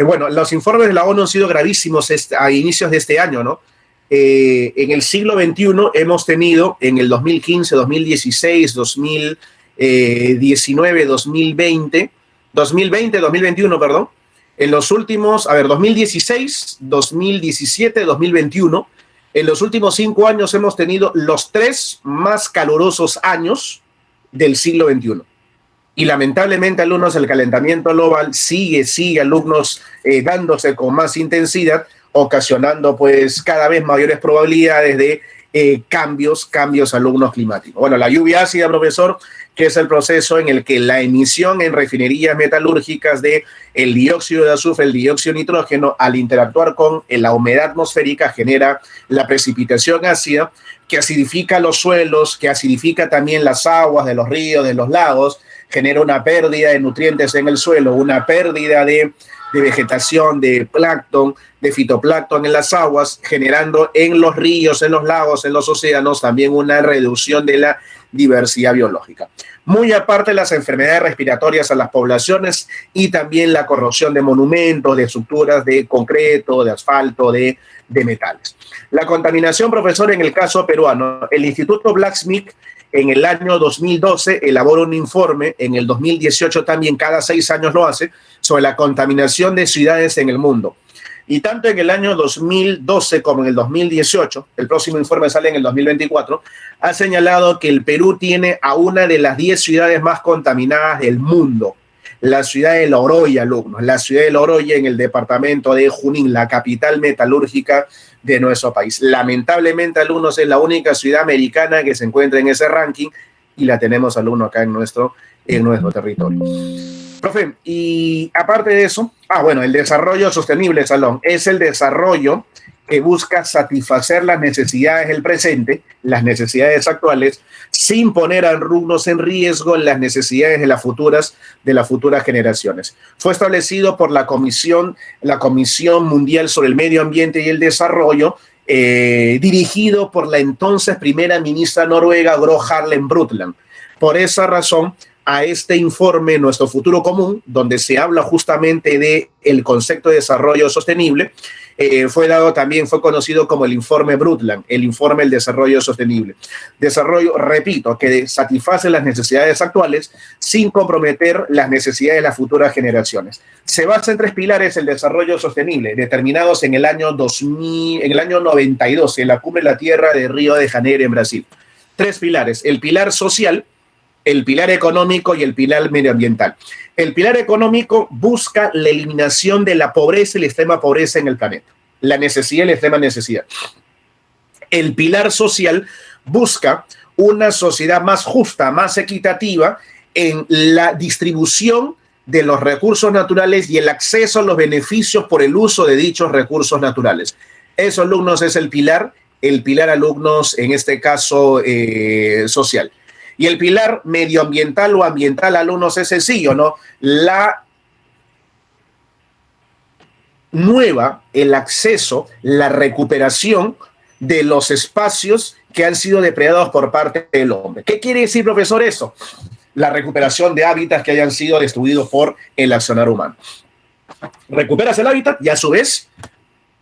Bueno, los informes de la ONU han sido gravísimos a inicios de este año, ¿no? En el siglo XXI hemos tenido en el 2015, 2016, 2019, 2020, 2021, perdón, en los últimos, 2016, 2017, 2021, en los últimos 5 años hemos tenido los 3 más calurosos años del siglo XXI. Y lamentablemente, alumnos, el calentamiento global sigue, alumnos, dándose con más intensidad, ocasionando pues cada vez mayores probabilidades de cambios, alumnos, climáticos. Bueno, la lluvia ácida, profesor, que es el proceso en el que la emisión en refinerías metalúrgicas de el dióxido de azufre, el dióxido de nitrógeno, al interactuar con la humedad atmosférica, genera la precipitación ácida, que acidifica los suelos, que acidifica también las aguas de los ríos, de los lagos, genera una pérdida de nutrientes en el suelo, una pérdida de vegetación, de plancton, de fitoplancton en las aguas, generando en los ríos, en los lagos, en los océanos también una reducción de la diversidad biológica. Muy aparte de las enfermedades respiratorias a las poblaciones y también la corrosión de monumentos, de estructuras de concreto, de asfalto, de metales. La contaminación, profesor, en el caso peruano, el Instituto Blacksmith en el año 2012 elabora un informe, en el 2018 también, cada 6 años lo hace, sobre la contaminación de ciudades en el mundo. Y tanto en el año 2012 como en el 2018, el próximo informe sale en el 2024, ha señalado que el Perú tiene a una de las 10 ciudades más contaminadas del mundo, la ciudad de La Oroya, alumnos, la ciudad de La Oroya en el departamento de Junín, la capital metalúrgica de nuestro país. Lamentablemente, alumnos, es la única ciudad americana que se encuentra en ese ranking y la tenemos, alumnos, acá en nuestro territorio. Profe, y aparte de eso, el desarrollo sostenible, Salón, es el desarrollo que busca satisfacer las necesidades del presente, las necesidades actuales, sin poner a alumnos en riesgo las necesidades de las futuras generaciones. Fue establecido por la Comisión Mundial sobre el Medio Ambiente y el Desarrollo, dirigido por la entonces primera ministra noruega, Gro Harlem Brundtland. Por esa razón, a este informe, Nuestro Futuro Común, donde se habla justamente del concepto de desarrollo sostenible, fue conocido como el informe Brundtland, el informe del desarrollo sostenible. Desarrollo, repito, que satisface las necesidades actuales sin comprometer las necesidades de las futuras generaciones. Se basa en 3 pilares el desarrollo sostenible, determinados en el año 92, en la Cumbre de la Tierra de Río de Janeiro, en Brasil. 3 pilares: el pilar social, el pilar económico y el pilar medioambiental. El pilar económico busca la eliminación de la pobreza y la extrema pobreza en el planeta, la necesidad y la extrema necesidad. El pilar social busca una sociedad más justa, más equitativa en la distribución de los recursos naturales y el acceso a los beneficios por el uso de dichos recursos naturales. Eso, alumnos, es el pilar alumnos, en este caso social. Y el pilar medioambiental o ambiental, alumnos, es sencillo, ¿no? El acceso, la recuperación de los espacios que han sido depredados por parte del hombre. ¿Qué quiere decir, profesor, eso? La recuperación de hábitats que hayan sido destruidos por el accionar humano. Recuperas el hábitat y a su vez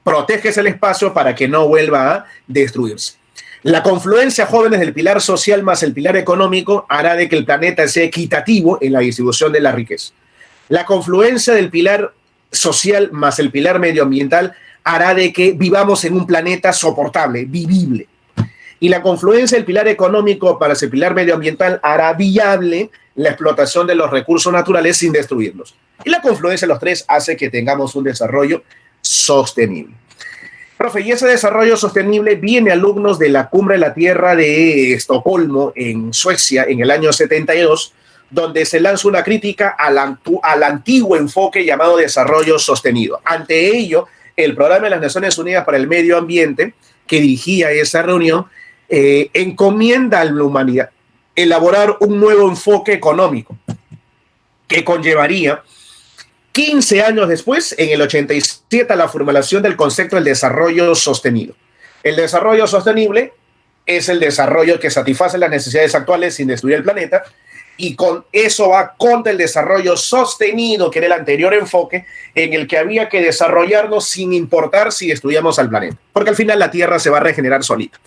proteges el espacio para que no vuelva a destruirse. La confluencia, jóvenes, del pilar social más el pilar económico hará de que el planeta sea equitativo en la distribución de la riqueza. La confluencia del pilar social más el pilar medioambiental hará de que vivamos en un planeta soportable, vivible. Y la confluencia del pilar económico para ese pilar medioambiental hará viable la explotación de los recursos naturales sin destruirlos. Y la confluencia de los tres hace que tengamos un desarrollo sostenible. Profe, y ese desarrollo sostenible viene, alumnos, de la Cumbre de la Tierra de Estocolmo, en Suecia, en el año 72, donde se lanza una crítica al antiguo enfoque llamado desarrollo sostenido. Ante ello, el Programa de las Naciones Unidas para el Medio Ambiente, que dirigía esa reunión, encomienda a la humanidad elaborar un nuevo enfoque económico que conllevaría 15 años después, en el 87, a la formulación del concepto del desarrollo sostenido. El desarrollo sostenible es el desarrollo que satisface las necesidades actuales sin destruir el planeta, y con eso va contra el desarrollo sostenido, que era el anterior enfoque, en el que había que desarrollarnos sin importar si destruíamos al planeta, porque al final la Tierra se va a regenerar solita.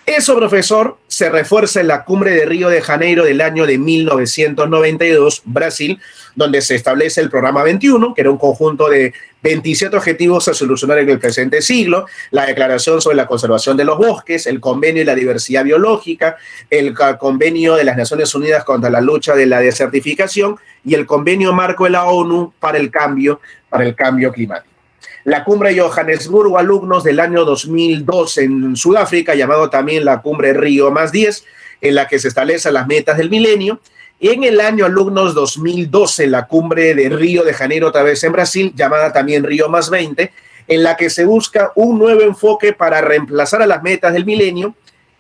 Eso, profesor, se refuerza en la Cumbre de Río de Janeiro del año de 1992, Brasil, donde se establece el Programa 21, que era un conjunto de 27 objetivos a solucionar en el presente siglo, la Declaración sobre la Conservación de los Bosques, el Convenio de la Diversidad Biológica, el Convenio de las Naciones Unidas contra la lucha de la desertificación y el Convenio Marco de la ONU para el cambio climático. La Cumbre de Johannesburgo, alumnos, del año 2002 en Sudáfrica, llamado también la Cumbre Río +10, en la que se establecen las metas del milenio. Y en el año, alumnos, 2012, la Cumbre de Río de Janeiro, otra vez en Brasil, llamada también Río +20, en la que se busca un nuevo enfoque para reemplazar a las metas del milenio,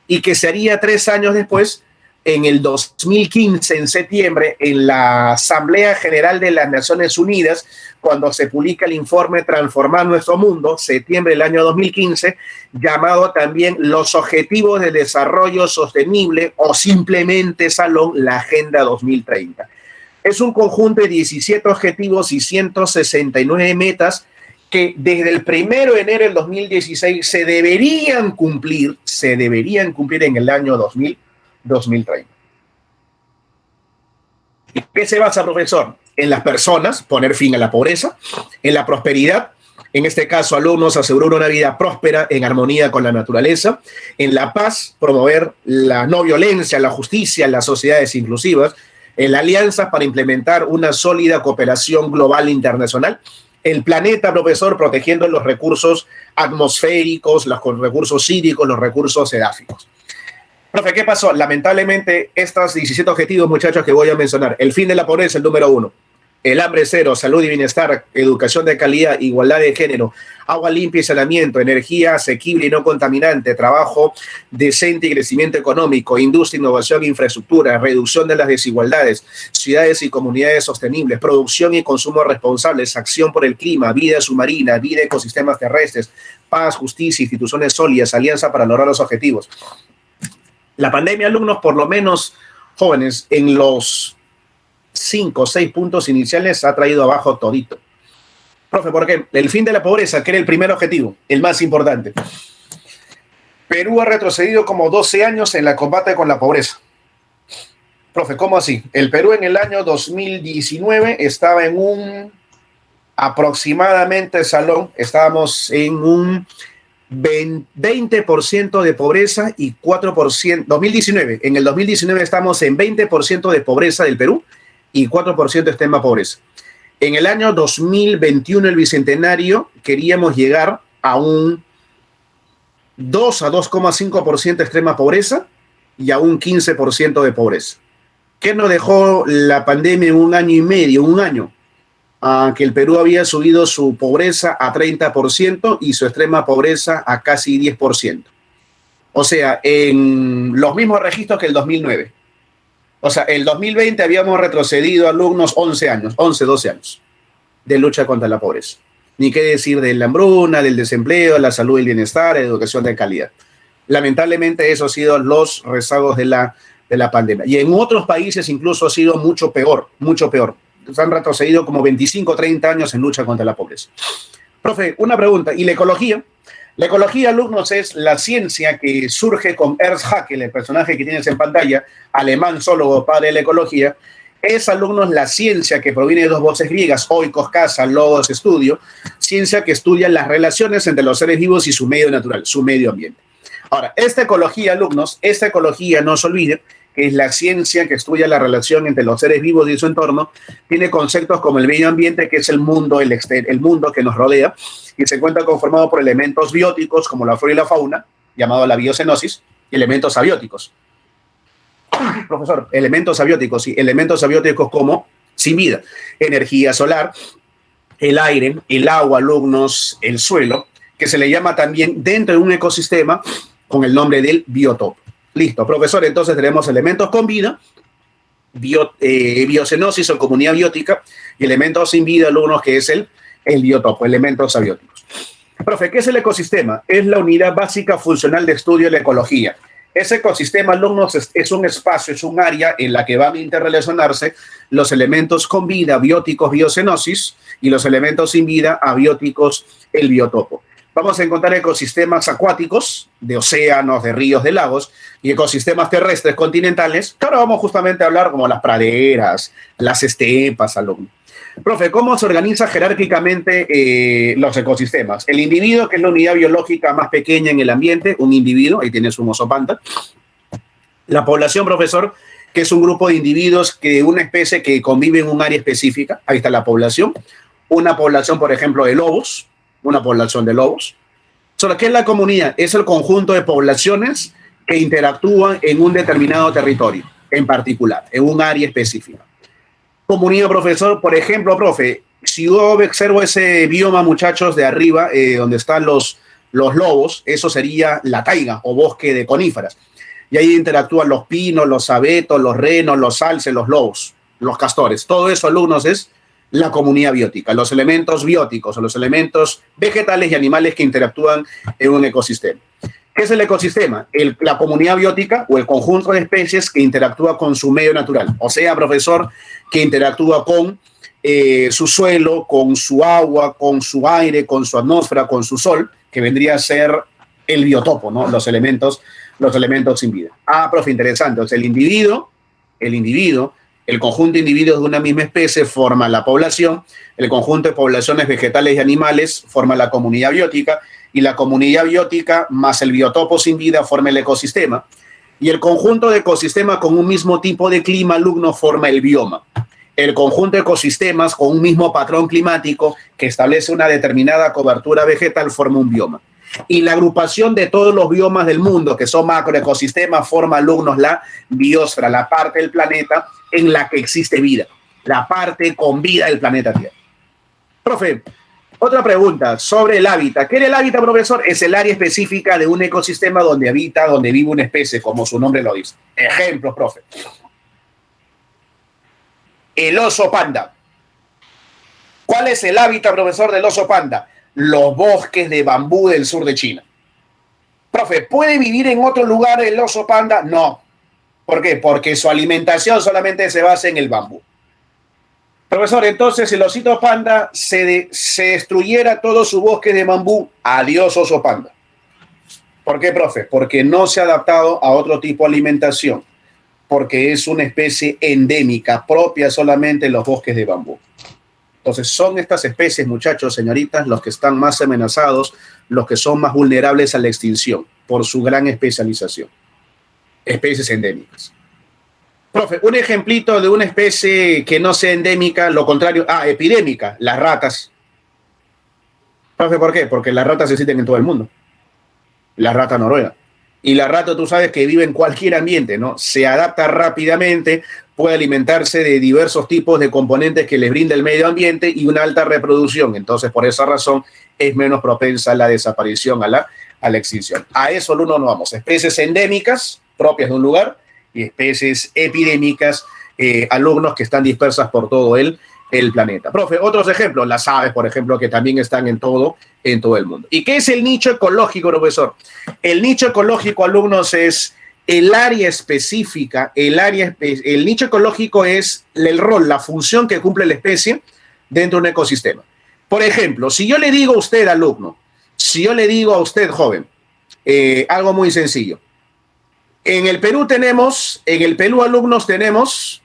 y que se haría 3 años después, en el 2015, en septiembre, en la Asamblea General de las Naciones Unidas, cuando se publica el informe Transformar Nuestro Mundo, septiembre del año 2015, llamado también Los Objetivos de Desarrollo Sostenible, o simplemente Salón, la Agenda 2030. Es un conjunto de 17 objetivos y 169 metas que desde el 1 de enero del 2016 se deberían cumplir en el año 2030. ¿Y qué se basa, profesor? En las personas, poner fin a la pobreza, en la prosperidad, en este caso, alumnos, asegurar una vida próspera en armonía con la naturaleza, en la paz, promover la no violencia, la justicia, las sociedades inclusivas, en la alianza para implementar una sólida cooperación global internacional, el planeta, profesor, protegiendo los recursos atmosféricos, los recursos hídricos, los recursos edáficos. Profe, ¿qué pasó? Lamentablemente, estos 17 objetivos, muchachos, que voy a mencionar: el fin de la pobreza, el número 1, el hambre cero, salud y bienestar, educación de calidad, igualdad de género, agua limpia y saneamiento, energía asequible y no contaminante, trabajo decente y crecimiento económico, industria, innovación e infraestructura, reducción de las desigualdades, ciudades y comunidades sostenibles, producción y consumo responsables, acción por el clima, vida submarina, vida de ecosistemas terrestres, paz, justicia, instituciones sólidas, alianza para lograr los objetivos. La pandemia, alumnos, por lo menos jóvenes, en los 5 o 6 puntos iniciales ha traído abajo todito. Profe, ¿por qué? El fin de la pobreza, que era el primer objetivo, el más importante. Perú ha retrocedido como 12 años en el combate con la pobreza. Profe, ¿cómo así? El Perú en el año 2019 estaba en un aproximadamente, Salón, estábamos en un 20% de pobreza y 4%, 2019, en el 2019 estamos en 20% de pobreza del Perú y 4% de extrema pobreza. En el año 2021, el bicentenario, queríamos llegar a un 2 a 2,5% extrema pobreza y a un 15% de pobreza. ¿Qué nos dejó la pandemia en un año y medio, un año? Que el Perú había subido su pobreza a 30% y su extrema pobreza a casi 10%. O sea, en los mismos registros que el 2009. O sea, el 2020 habíamos retrocedido alumnos 11 años, 11, 12 años de lucha contra la pobreza. Ni qué decir de la hambruna, del desempleo, la salud y el bienestar, la educación de calidad. Lamentablemente, esos han sido los rezagos de la pandemia. Y en otros países incluso ha sido mucho peor, mucho peor. Se han retrocedido como 25, 30 años en lucha contra la pobreza. Profe, una pregunta. ¿Y la ecología? La ecología, alumnos, es la ciencia que surge con Ernst Haeckel, el personaje que tienes en pantalla, alemán, zoólogo, padre de la ecología. Es, alumnos, la ciencia que proviene de dos voces griegas, oikos, casa, logos, estudio, ciencia que estudia las relaciones entre los seres vivos y su medio natural, su medio ambiente. Ahora, esta ecología, alumnos, esta ecología, no se olviden, que es la ciencia que estudia la relación entre los seres vivos y su entorno, tiene conceptos como el medio ambiente, que es el mundo, el mundo que nos rodea, y se encuentra conformado por elementos bióticos, como la flora y la fauna, llamado la biocenosis, y elementos abióticos. Profesor, elementos abióticos, sí, elementos abióticos como sin vida, energía solar, el aire, el agua, alumnos, el suelo, que se le llama también dentro de un ecosistema con el nombre del biotopo. Listo, profesor, entonces tenemos elementos con vida, biocenosis o comunidad biótica, y elementos sin vida, alumnos, que es el biotopo, elementos abióticos. Profe, ¿qué es el ecosistema? Es la unidad básica funcional de estudio de la ecología. Ese ecosistema, alumnos, es un espacio, es un área en la que van a interrelacionarse los elementos con vida, bióticos, biocenosis, y los elementos sin vida, abióticos, el biotopo. Vamos a encontrar ecosistemas acuáticos, de océanos, de ríos, de lagos, y ecosistemas terrestres continentales, que ahora vamos justamente a hablar como las praderas, las estepas, alumnos. Profe, ¿cómo se organiza jerárquicamente los ecosistemas? El individuo, que es la unidad biológica más pequeña en el ambiente, un individuo, ahí tienes un oso panda. La población, profesor, que es un grupo de individuos que una especie que convive en un área específica, ahí está la población. Una población, por ejemplo, de lobos, una población de lobos. Solo que es la comunidad, es el conjunto de poblaciones que interactúan en un determinado territorio, en particular, en un área específica. Comunidad, profesor, por ejemplo, profe, si yo observo ese bioma, muchachos, de arriba, donde están los lobos, eso sería la taiga o bosque de coníferas. Y ahí interactúan los pinos, los abetos, los renos, los alces, los lobos, los castores. Todo eso, alumnos, es la comunidad biótica, los elementos bióticos o los elementos vegetales y animales que interactúan en un ecosistema. ¿Qué es el ecosistema? La comunidad biótica o el conjunto de especies que interactúa con su medio natural. O sea, profesor, que interactúa con su suelo, con su agua, con su aire, con su atmósfera, con su sol, que vendría a ser el biotopo, ¿no? Los elementos sin vida. Profe, interesante. O sea, el individuo, el conjunto de individuos de una misma especie forma la población, el conjunto de poblaciones vegetales y animales forma la comunidad biótica, y la comunidad biótica más el biotopo sin vida forma el ecosistema, y el conjunto de ecosistemas con un mismo tipo de clima, alumno, forma el bioma. El conjunto de ecosistemas con un mismo patrón climático que establece una determinada cobertura vegetal forma un bioma. Y la agrupación de todos los biomas del mundo, que son macroecosistemas, forma, alumnos, la biosfera, la parte del planeta en la que existe vida, la parte con vida del planeta Tierra. Profe, otra pregunta sobre el hábitat. ¿Qué es el hábitat, profesor? Es el área específica de un ecosistema donde habita, donde vive una especie, como su nombre lo dice. Ejemplos, profe. El oso panda. ¿Cuál es el hábitat, profesor, del oso panda? Los bosques de bambú del sur de China. Profe, ¿puede vivir en otro lugar el oso panda? No. ¿Por qué? Porque su alimentación solamente se basa en el bambú. Profesor, entonces, si el osito panda se destruyera todo su bosque de bambú, adiós oso panda. ¿Por qué, profe? Porque no se ha adaptado a otro tipo de alimentación, porque es una especie endémica, propia solamente de los bosques de bambú. Entonces, son estas especies, muchachos, señoritas, los que están más amenazados, los que son más vulnerables a la extinción por su gran especialización. Especies endémicas. Profe, un ejemplito de una especie que no sea endémica, lo contrario, epidémica, las ratas. Profe, ¿por qué? Porque las ratas existen en todo el mundo. La rata noruega. Y la rata, tú sabes que vive en cualquier ambiente, ¿no? Se adapta rápidamente, puede alimentarse de diversos tipos de componentes que les brinda el medio ambiente y una alta reproducción. Entonces, por esa razón, es menos propensa a la desaparición, a la extinción. A eso no nos vamos. Especies endémicas, propias de un lugar, y especies epidémicas, alumnos que están dispersas por todo el planeta. Profe, otros ejemplos, las aves, por ejemplo, que también están en todo el mundo. ¿Y qué es el nicho ecológico, profesor? El nicho ecológico, alumnos, es el área específica, el nicho ecológico es el rol, la función que cumple la especie dentro de un ecosistema. Por ejemplo, si yo le digo a usted, alumno, si yo le digo a usted, joven, algo muy sencillo. En el Perú, alumnos, tenemos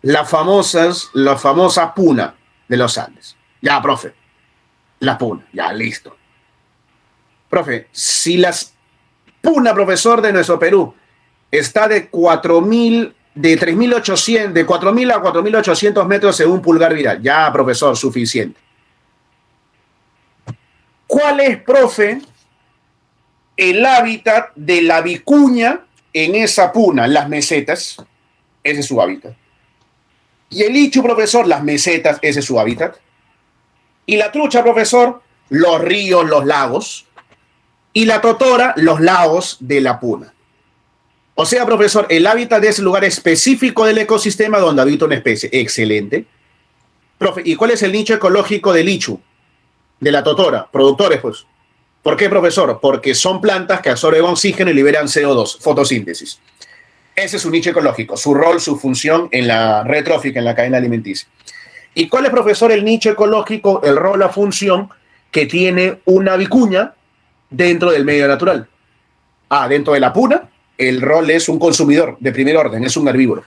la famosa puna de los Andes. Ya, profe, la puna, ya, listo. Profe, si las puna, profesor, de nuestro Perú está de 4.000, de 3.800, de 4.000 a 4.800 metros según pulgar viral. Ya, profesor, suficiente. ¿Cuál es, profe, el hábitat de la vicuña en esa puna? Las mesetas, ese es su hábitat. Y el ichu, profesor, las mesetas, ese es su hábitat. Y la trucha, profesor, los ríos, los lagos. Y la totora, los lagos de la puna. O sea, profesor, el hábitat es el lugar específico del ecosistema donde habita una especie. Excelente. Profe, ¿y cuál es el nicho ecológico del ichu? De la totora, productores, pues. ¿Por qué, profesor? Porque son plantas que absorben oxígeno y liberan CO2, fotosíntesis. Ese es su nicho ecológico, su rol, su función en la red trófica, en la cadena alimenticia. ¿Y cuál es, profesor, el nicho ecológico, el rol, la función que tiene una vicuña dentro del medio natural? Dentro de la puna, el rol es un consumidor de primer orden, es un herbívoro.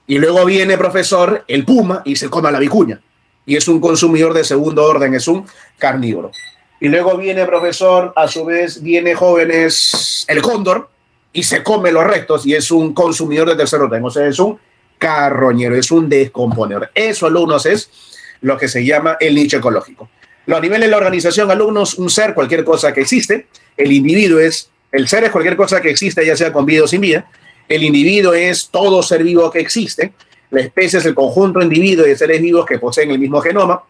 Y luego viene, profesor, el puma y se come a la vicuña. Y es un consumidor de segundo orden, es un carnívoro. Y luego viene, profesor, a su vez, viene, jóvenes, el cóndor y se come los restos y es un consumidor de tercer orden. O sea, es un carroñero, es un descomponedor. Eso, alumnos, es lo que se llama el nicho ecológico. Los niveles de la organización, alumnos, un ser, cualquier cosa que existe. El individuo el ser es cualquier cosa que existe, ya sea con vida o sin vida. El individuo es todo ser vivo que existe. La especie es el conjunto de individuos y de seres vivos que poseen el mismo genoma.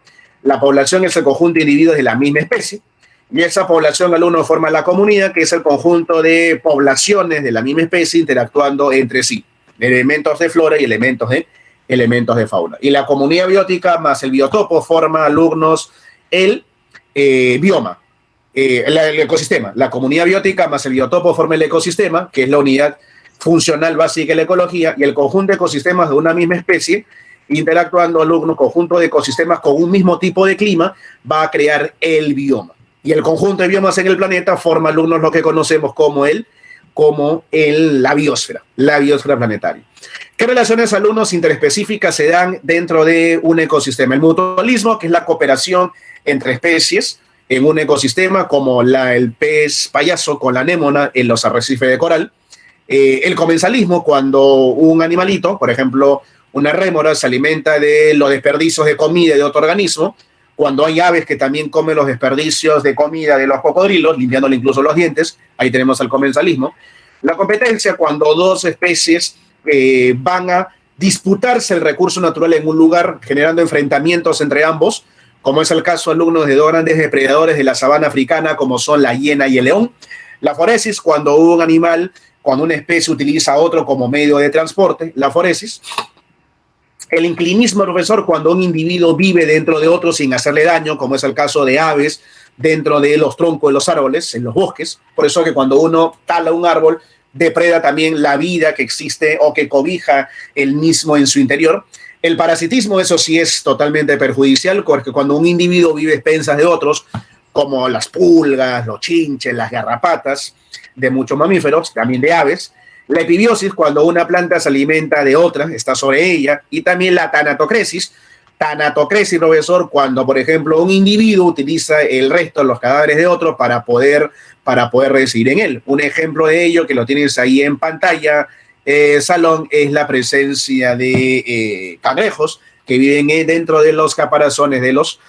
La población es el conjunto de individuos de la misma especie. Y esa población, alumnos, forma la comunidad, que es el conjunto de poblaciones de la misma especie interactuando entre sí. Elementos de flora y elementos de fauna. Y la comunidad biótica más el biotopo forma, alumnos, el bioma, el ecosistema. La comunidad biótica más el biotopo forma el ecosistema, que es la unidad funcional básica de la ecología, y el conjunto de ecosistemas de una misma especie, interactuando, alumnos, conjunto de ecosistemas con un mismo tipo de clima, va a crear el bioma. Y el conjunto de biomas en el planeta forma, alumnos, lo que conocemos como la biosfera planetaria. ¿Qué relaciones, alumnos, interespecíficas se dan dentro de un ecosistema? El mutualismo, que es la cooperación entre especies en un ecosistema, como el pez payaso con la anémona en los arrecifes de coral. El comensalismo, cuando un animalito, por ejemplo, una rémora, se alimenta de los desperdicios de comida de otro organismo. Cuando hay aves que también comen los desperdicios de comida de los cocodrilos, limpiándole incluso los dientes, ahí tenemos el comensalismo. La competencia, cuando dos especies van a disputarse el recurso natural en un lugar, generando enfrentamientos entre ambos, como es el caso, alumnos, de dos grandes depredadores de la sabana africana, como son la hiena y el león. La foresis, cuando una especie utiliza a otro como medio de transporte, la foresis. El inclinismo, profesor, cuando un individuo vive dentro de otro sin hacerle daño, como es el caso de aves dentro de los troncos de los árboles, en los bosques. Por eso que cuando uno tala un árbol, depreda también la vida que existe o que cobija el mismo en su interior. El parasitismo, eso sí es totalmente perjudicial, porque cuando un individuo vive a expensas de otros, como las pulgas, los chinches, las garrapatas, de muchos mamíferos, también de aves. La epibiosis, cuando una planta se alimenta de otra, está sobre ella. Y también la tanatocresis. Tanatocresis, profesor, cuando, por ejemplo, un individuo utiliza el resto de los cadáveres de otro para poder residir en él. Un ejemplo de ello, que lo tienes ahí en pantalla, Salón, es la presencia de cangrejos que viven dentro de los caparazones de los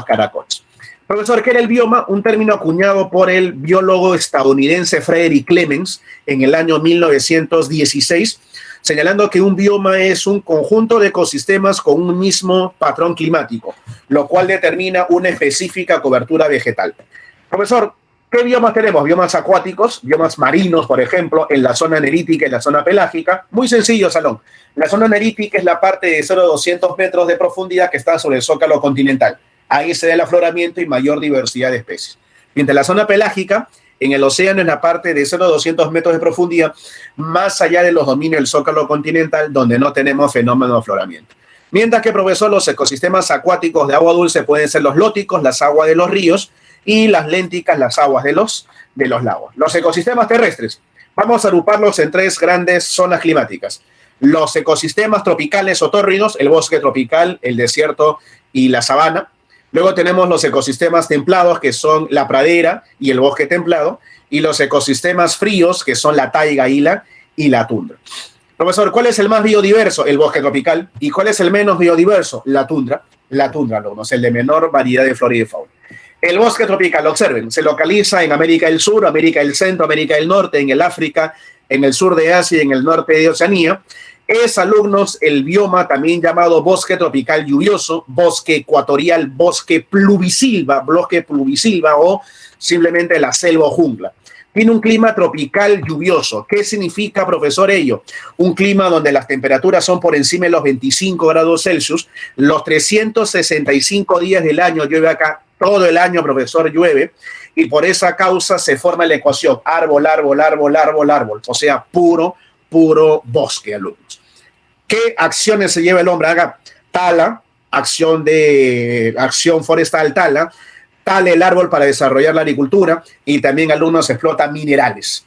caracoles. Profesor, ¿qué era el bioma? Un término acuñado por el biólogo estadounidense Frederick Clemens en el año 1916, señalando que un bioma es un conjunto de ecosistemas con un mismo patrón climático, lo cual determina una específica cobertura vegetal. Profesor, ¿qué biomas tenemos? Biomas acuáticos, biomas marinos, por ejemplo, en la zona nerítica y la zona pelágica. Muy sencillo, Salón. La zona nerítica es la parte de 0 a 200 metros de profundidad que está sobre el zócalo continental. Ahí se da el afloramiento y mayor diversidad de especies. Mientras la zona pelágica, en el océano, es la parte de 0 a 200 metros de profundidad, más allá de los dominios del zócalo continental, donde no tenemos fenómeno de afloramiento. Mientras que, profesor, los ecosistemas acuáticos de agua dulce pueden ser los lóticos, las aguas de los ríos, y las lénticas, las aguas de los lagos. Los ecosistemas terrestres, vamos a agruparlos en 3 grandes zonas climáticas. Los ecosistemas tropicales o tórridos, el bosque tropical, el desierto y la sabana. Luego tenemos los ecosistemas templados, que son la pradera y el bosque templado, y los ecosistemas fríos, que son la taiga y la tundra. Profesor, ¿cuál es el más biodiverso? El bosque tropical. ¿Y cuál es el menos biodiverso? La tundra. La tundra, alumnos, el de menor variedad de flora y de fauna. El bosque tropical, observen, se localiza en América del Sur, América del Centro, América del Norte, en el África, en el sur de Asia y en el norte de Oceanía. Es, alumnos, el bioma también llamado bosque tropical lluvioso, bosque ecuatorial, bosque pluvisilva o simplemente la selva o jungla. Tiene un clima tropical lluvioso. ¿Qué significa, profesor, ello? Un clima donde las temperaturas son por encima de los 25 grados Celsius. Los 365 días del año llueve acá. Todo el año, profesor, llueve. Y por esa causa se forma la ecuación árbol, árbol, árbol, árbol, árbol. O sea, puro bosque, alumnos. ¿Qué acciones se lleva el hombre acá? Tala, acción forestal, tala el árbol para desarrollar la agricultura y también, alumnos, explota minerales.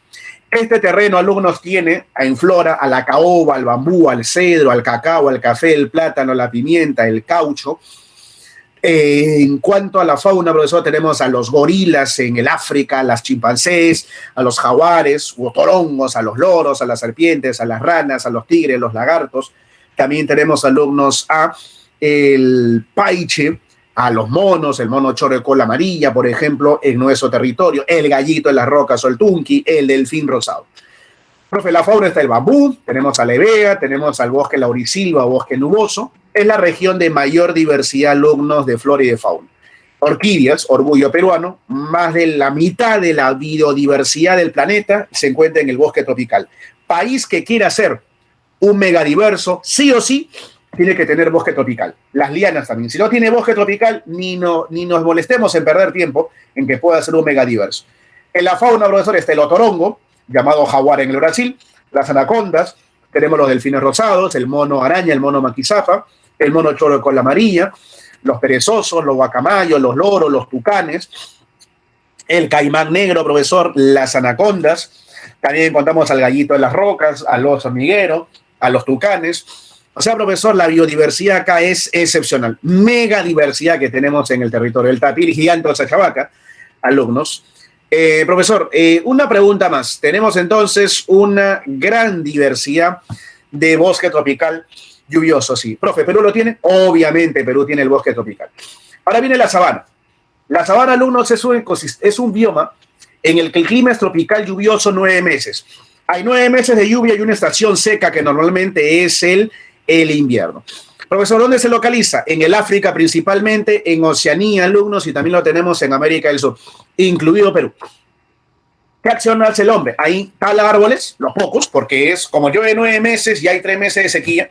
Este terreno, alumnos, tiene en flora a la caoba, al bambú, al cedro, al cacao, al café, el plátano, la pimienta, el caucho. En cuanto a la fauna, profesor, tenemos a los gorilas en el África, a las chimpancés, a los jaguares, otorongos, a los loros, a las serpientes, a las ranas, a los tigres, los lagartos. También tenemos, alumnos, a el paiche, a los monos, el mono chorro de cola amarilla, por ejemplo, en nuestro territorio, el gallito en las rocas o el tunqui, el delfín rosado. Profe, la fauna está el bambú, tenemos a la hevea, tenemos al bosque laurisilva o bosque nuboso. Es la región de mayor diversidad, alumnos, de flora y de fauna. Orquídeas, orgullo peruano, más de la mitad de la biodiversidad del planeta se encuentra en el bosque tropical. País que quiera ser un megadiverso, sí o sí, tiene que tener bosque tropical. Las lianas también. Si no tiene bosque tropical, ni nos molestemos en perder tiempo en que pueda ser un megadiverso. En la fauna, profesor, está el otorongo, llamado jaguar en el Brasil, las anacondas, tenemos los delfines rosados, el mono araña, el mono maquizafa, el mono chorro de cola amarilla, los perezosos, los guacamayos, los loros, los tucanes, el caimán negro, profesor, las anacondas. También encontramos al gallito de las rocas, al oso hormiguero, a los tucanes. O sea, profesor, la biodiversidad acá es excepcional. Mega diversidad que tenemos en el territorio. El tapir gigante de Sachabaca, alumnos. Profesor, una pregunta más. Tenemos entonces una gran diversidad de bosque tropical lluvioso, sí. Profe, ¿Perú lo tiene? Obviamente, Perú tiene el bosque tropical. Ahora viene la sabana. La sabana, alumnos, es un bioma en el que el clima es tropical lluvioso 9 meses. Hay 9 meses de lluvia y una estación seca que normalmente es el invierno. Profesor, ¿dónde se localiza? En el África principalmente, en Oceanía, alumnos, y también lo tenemos en América del Sur, incluido Perú. ¿Qué acción hace el hombre? Ahí tala árboles, los pocos, porque es como llueve 9 meses y hay 3 meses de sequía.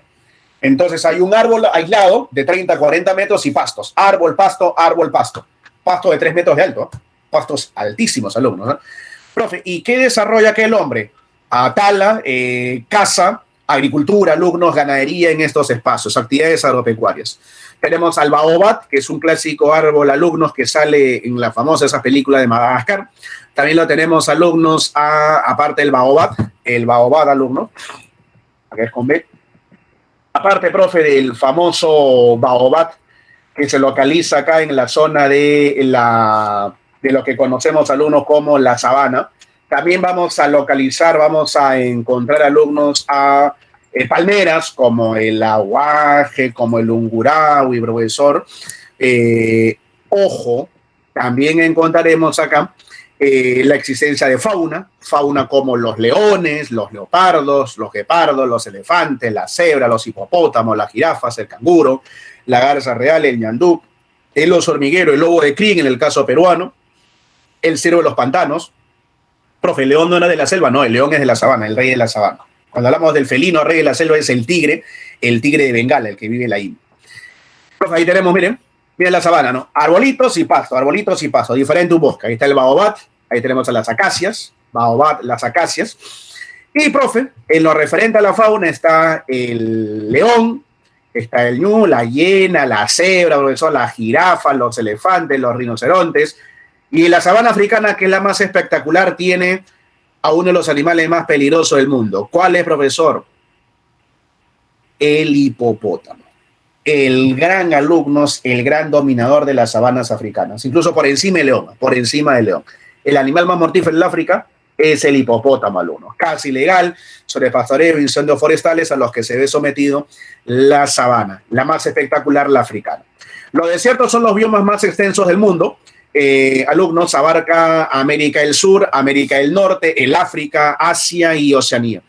Entonces hay un árbol aislado de 30 a 40 metros y pastos. Árbol, pasto, árbol, pasto. Pasto de 3 metros de alto. Pastos altísimos, alumnos, ¿no? Profe, ¿y qué desarrolla aquel hombre? Tala, caza, agricultura, alumnos, ganadería en estos espacios, actividades agropecuarias. Tenemos al baobab, que es un clásico árbol, alumnos, que sale en la famosa esa película de Madagascar. También lo tenemos, alumnos, aparte del baobab, alumnos, acá es con B. Aparte, profe, del famoso baobab, que se localiza acá en la zona de lo que conocemos, alumnos, como la sabana. También vamos a encontrar, alumnos, a palmeras como el aguaje, como el ungurahua, profesor. Ojo, también encontraremos acá la existencia de fauna como los leones, los leopardos, los guepardos, los elefantes, la cebra, los hipopótamos, las jirafas, el canguro, la garza real, el ñandú, el oso hormiguero, el lobo de crin en el caso peruano, el ciervo de los pantanos. Profe, el león no era de la selva, no, el león es de la sabana, el rey de la sabana. Cuando hablamos del felino rey de la selva es el tigre de Bengala, el que vive en la India. Profe, ahí tenemos, miren la sabana, ¿no? Arbolitos y pasto, diferente un bosque. Ahí está el baobab, ahí tenemos a las acacias, las acacias. Y, profe, en lo referente a la fauna está el león, está el ñu, la hiena, la cebra, profesor, las jirafas, los elefantes, los rinocerontes. Y la sabana africana, que es la más espectacular, tiene a uno de los animales más peligrosos del mundo. ¿Cuál es, profesor? El hipopótamo. El gran alumnos, el gran dominador de las sabanas africanas, incluso por encima del león, El animal más mortífero del África es el hipopótamo, alumnos. Casi ilegal, sobre pastoreo, incendios forestales a los que se ve sometido la sabana, la más espectacular, la africana. Los desiertos son los biomas más extensos del mundo. Alumnos, abarca América del Sur, América del Norte, el África, Asia y Oceanía.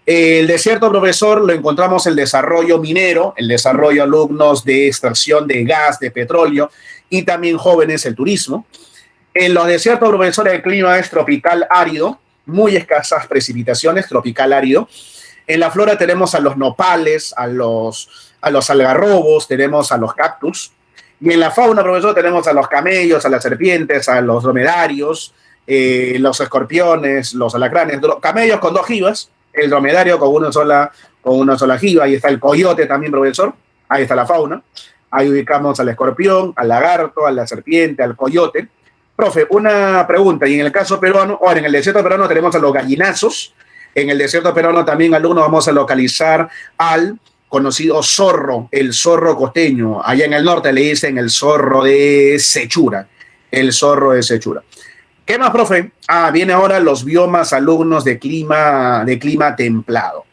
El desierto, profesor, lo encontramos el desarrollo minero, el desarrollo, alumnos, de extracción de gas, de petróleo y también jóvenes, el turismo. En los desiertos, profesor, el clima es tropical árido, muy escasas precipitaciones, tropical árido. En la flora tenemos a los nopales, a los algarrobos, tenemos a los cactus. Y en la fauna, profesor, tenemos a los camellos, a las serpientes, a los dromedarios, los escorpiones, los alacranes, camellos con 2 jivas, el dromedario con una sola jiba. Ahí está el coyote también, profesor. Ahí está la fauna. Ahí ubicamos al escorpión, al lagarto, a la serpiente, al coyote. Profe, una pregunta. Y en el caso peruano, ahora en el desierto peruano tenemos a los gallinazos. En el desierto peruano también, alumnos, vamos a localizar al conocido zorro, el zorro costeño. Allá en el norte le dicen el zorro de Sechura. El zorro de Sechura. ¿Qué más, profe? Viene ahora los biomas, alumnos, de clima templado.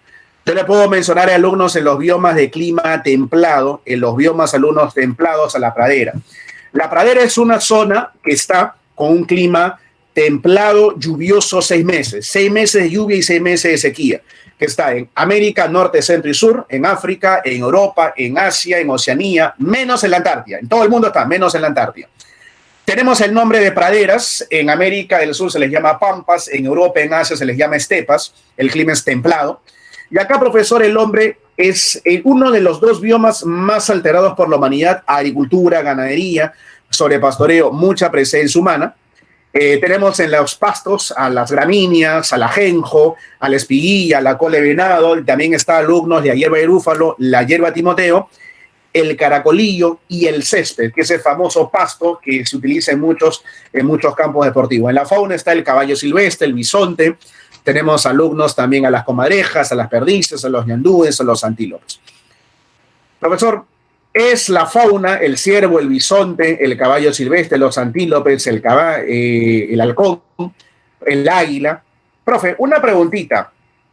Yo le puedo mencionar a alumnos en los biomas de clima templado, en los biomas, alumnos, templados a la pradera. La pradera es una zona que está con un clima templado, lluvioso 6 meses. 6 meses de lluvia y 6 meses de sequía, que está en América, Norte, Centro y Sur, en África, en Europa, en Asia, en Oceanía, menos en la Antártida. En todo el mundo está, menos en la Antártida. Tenemos el nombre de praderas. En América del Sur se les llama pampas, en Europa, en Asia se les llama estepas. El clima es templado. Y acá, profesor, el hombre es uno de los 2 biomas más alterados por la humanidad: agricultura, ganadería, sobrepastoreo, mucha presencia humana. Tenemos en los pastos a las gramíneas, al ajenjo, a la espiguilla, a la col de venado. También está alumnos de la hierba de búfalo, la hierba timoteo, el caracolillo y el césped, que es el famoso pasto que se utiliza en muchos campos deportivos. En la fauna está el caballo silvestre, el bisonte. Tenemos alumnos también a las comadrejas, a las perdices, a los ñandúes, a los antílopes. Profesor, es la fauna, el ciervo, el bisonte, el caballo silvestre, los antílopes, el halcón, el águila. Profe, una preguntita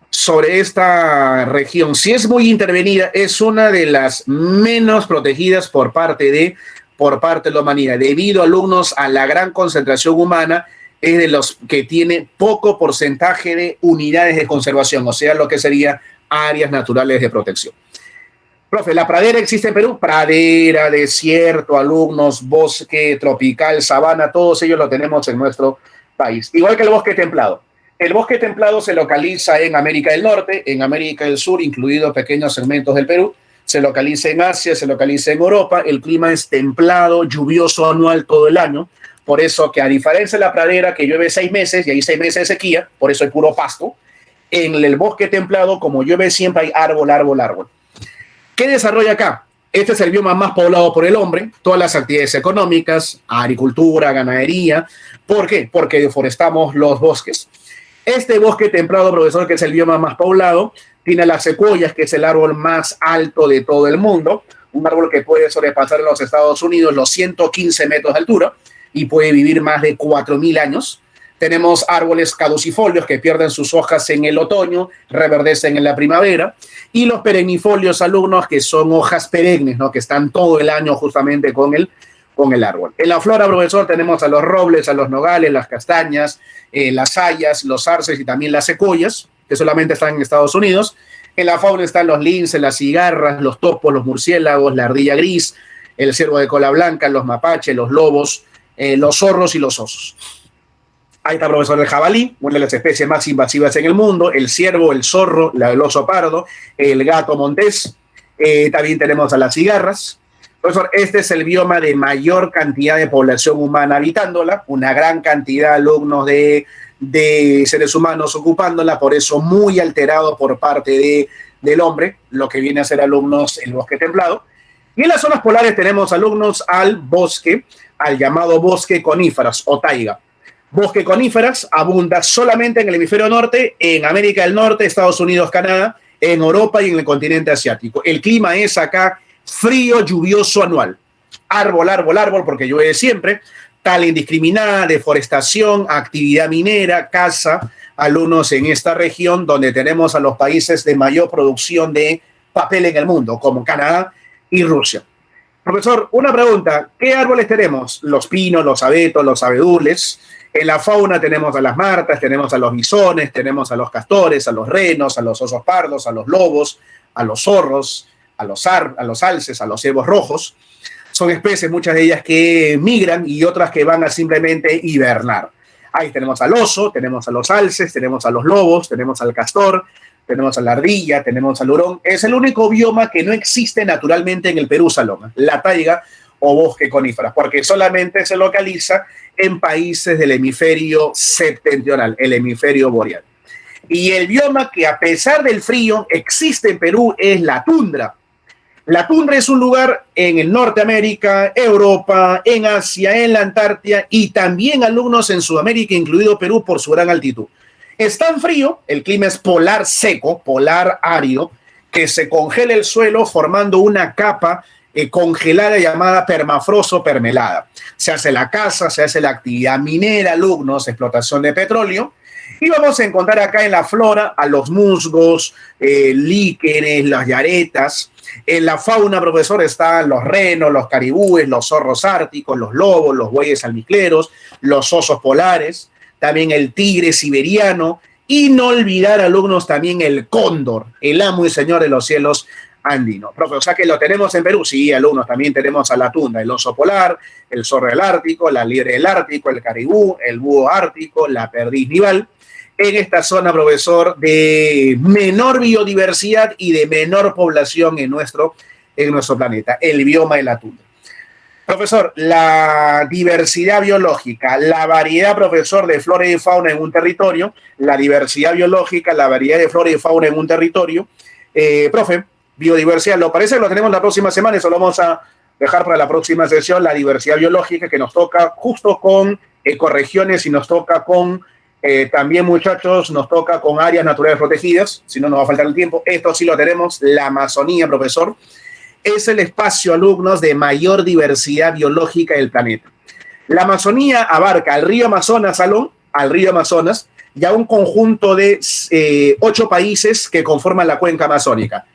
sobre esta región. Si es muy intervenida, es una de las menos protegidas por parte de la humanidad, debido, alumnos, a la gran concentración humana. Es de los que tiene poco porcentaje de unidades de conservación, o sea, lo que sería áreas naturales de protección. Profe, ¿la pradera existe en Perú? Pradera, desierto, alumnos, bosque tropical, sabana, todos ellos lo tenemos en nuestro país. Igual que el bosque templado. El bosque templado se localiza en América del Norte, en América del Sur, incluidos pequeños segmentos del Perú. Se localiza en Asia, se localiza en Europa. El clima es templado, lluvioso anual todo el año. Por eso que, a diferencia de la pradera, que llueve 6 meses y hay 6 meses de sequía, por eso hay puro pasto, en el bosque templado, como llueve siempre, hay árbol, árbol, árbol. ¿Qué desarrolla acá? Este es el bioma más poblado por el hombre, todas las actividades económicas, agricultura, ganadería. ¿Por qué? Porque deforestamos los bosques. Este bosque templado, profesor, que es el bioma más poblado, tiene las secuoyas, que es el árbol más alto de todo el mundo, un árbol que puede sobrepasar en los Estados Unidos los 115 metros de altura y puede vivir más de 4.000 años. Tenemos árboles caducifolios que pierden sus hojas en el otoño, reverdecen en la primavera, y los perennifolios, alumnos, que son hojas perennes, ¿no?, que están todo el año justamente con con el árbol. En la flora, profesor, tenemos a los robles, a los nogales, las castañas, las hayas, los arces y también las secoyas, que solamente están en Estados Unidos. En la fauna están los linces, las cigarras, los topos, los murciélagos, la ardilla gris, el ciervo de cola blanca, los mapaches, los lobos, los zorros y los osos. Ahí está, profesor, el jabalí, una de las especies más invasivas en el mundo, el ciervo, el zorro, el oso pardo, el gato montés. También tenemos a las cigarras. Profesor, este es el bioma de mayor cantidad de población humana habitándola, una gran cantidad de alumnos de seres humanos ocupándola, por eso muy alterado por parte del hombre, lo que viene a ser alumnos el bosque templado. Y en las zonas polares tenemos alumnos al bosque, al llamado bosque coníferas o taiga. Bosque coníferas abunda solamente en el hemisferio norte, en América del Norte, Estados Unidos, Canadá, en Europa y en el continente asiático. El clima es acá frío, lluvioso, anual. Árbol, árbol, árbol, porque llueve siempre. Tala indiscriminada, deforestación, actividad minera, caza, alumnos en esta región donde tenemos a los países de mayor producción de papel en el mundo, como Canadá y Rusia. Profesor, una pregunta. ¿Qué árboles tenemos? Los pinos, los abetos, los abedules. En la fauna tenemos a las martas, tenemos a los bisones, tenemos a los castores, a los renos, a los osos pardos, a los lobos, a los zorros, a los alces, a los ciervos rojos. Son especies, muchas de ellas que migran y otras que van a simplemente hibernar. Ahí tenemos al oso, tenemos a los alces, tenemos a los lobos, tenemos al castor, tenemos a la ardilla, tenemos al hurón. Es el único bioma que no existe naturalmente en el Perú, Salón, la taiga o bosque coníferas, porque solamente se localiza en países del hemisferio septentrional, el hemisferio boreal. Y el bioma que a pesar del frío existe en Perú es la tundra. La tundra es un lugar en el Norteamérica, Europa, en Asia, en la Antártida y también alumnos en Sudamérica, incluido Perú, por su gran altitud. Es tan frío, el clima es polar seco, polar árido, que se congela el suelo formando una capa congelada llamada permafrost o permelada. Se hace la caza, se hace la actividad minera, alumnos, explotación de petróleo. Y vamos a encontrar acá en la flora a los musgos, líquenes, las yaretas. En la fauna, profesor, están los renos, los caribúes, los zorros árticos, los lobos, los bueyes almizcleros, los osos polares, también el tigre siberiano, y no olvidar, alumnos, también el cóndor, el amo y señor de los cielos andino. Profe, o sea que lo tenemos en Perú. Sí, alumnos, también tenemos a la tundra, el oso polar, el zorro del Ártico, la liebre del Ártico, el caribú, el búho ártico, la perdiz nival. En esta zona, profesor, de menor biodiversidad y de menor población en nuestro planeta, el bioma de la tundra. Profesor, la diversidad biológica, la variedad, profesor, de flora y fauna en un territorio, la diversidad biológica, la variedad de flora y fauna en un territorio. Profe, biodiversidad, ¿lo parece? Lo tenemos la próxima semana, eso lo vamos a dejar para la próxima sesión, la diversidad biológica, que nos toca justo con ecorregiones y nos toca con... también, muchachos, nos toca con áreas naturales protegidas, si no nos va a faltar el tiempo. Esto sí lo tenemos, la Amazonía, profesor, es el espacio, alumnos, de mayor diversidad biológica del planeta. La Amazonía abarca al río Amazonas, al río Amazonas, y a un conjunto de 8 países que conforman la cuenca amazónica.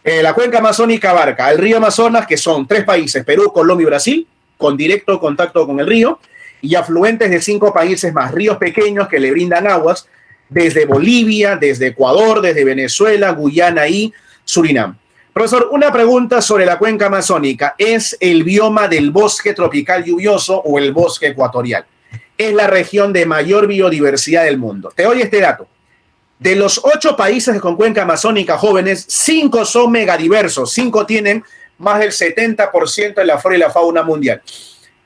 La cuenca amazónica abarca al río Amazonas, que son 3 países, Perú, Colombia y Brasil, con directo contacto con el río, y afluentes de 5 países más, ríos pequeños que le brindan aguas desde Bolivia, desde Ecuador, desde Venezuela, Guyana y Surinam. Profesor, una pregunta sobre la cuenca amazónica. ¿Es el bioma del bosque tropical lluvioso o el bosque ecuatorial? Es la región de mayor biodiversidad del mundo. Te doy este dato. De los 8 países con cuenca amazónica jóvenes, 5 son megadiversos. 5 tienen más del 70% de la flora y la fauna mundial.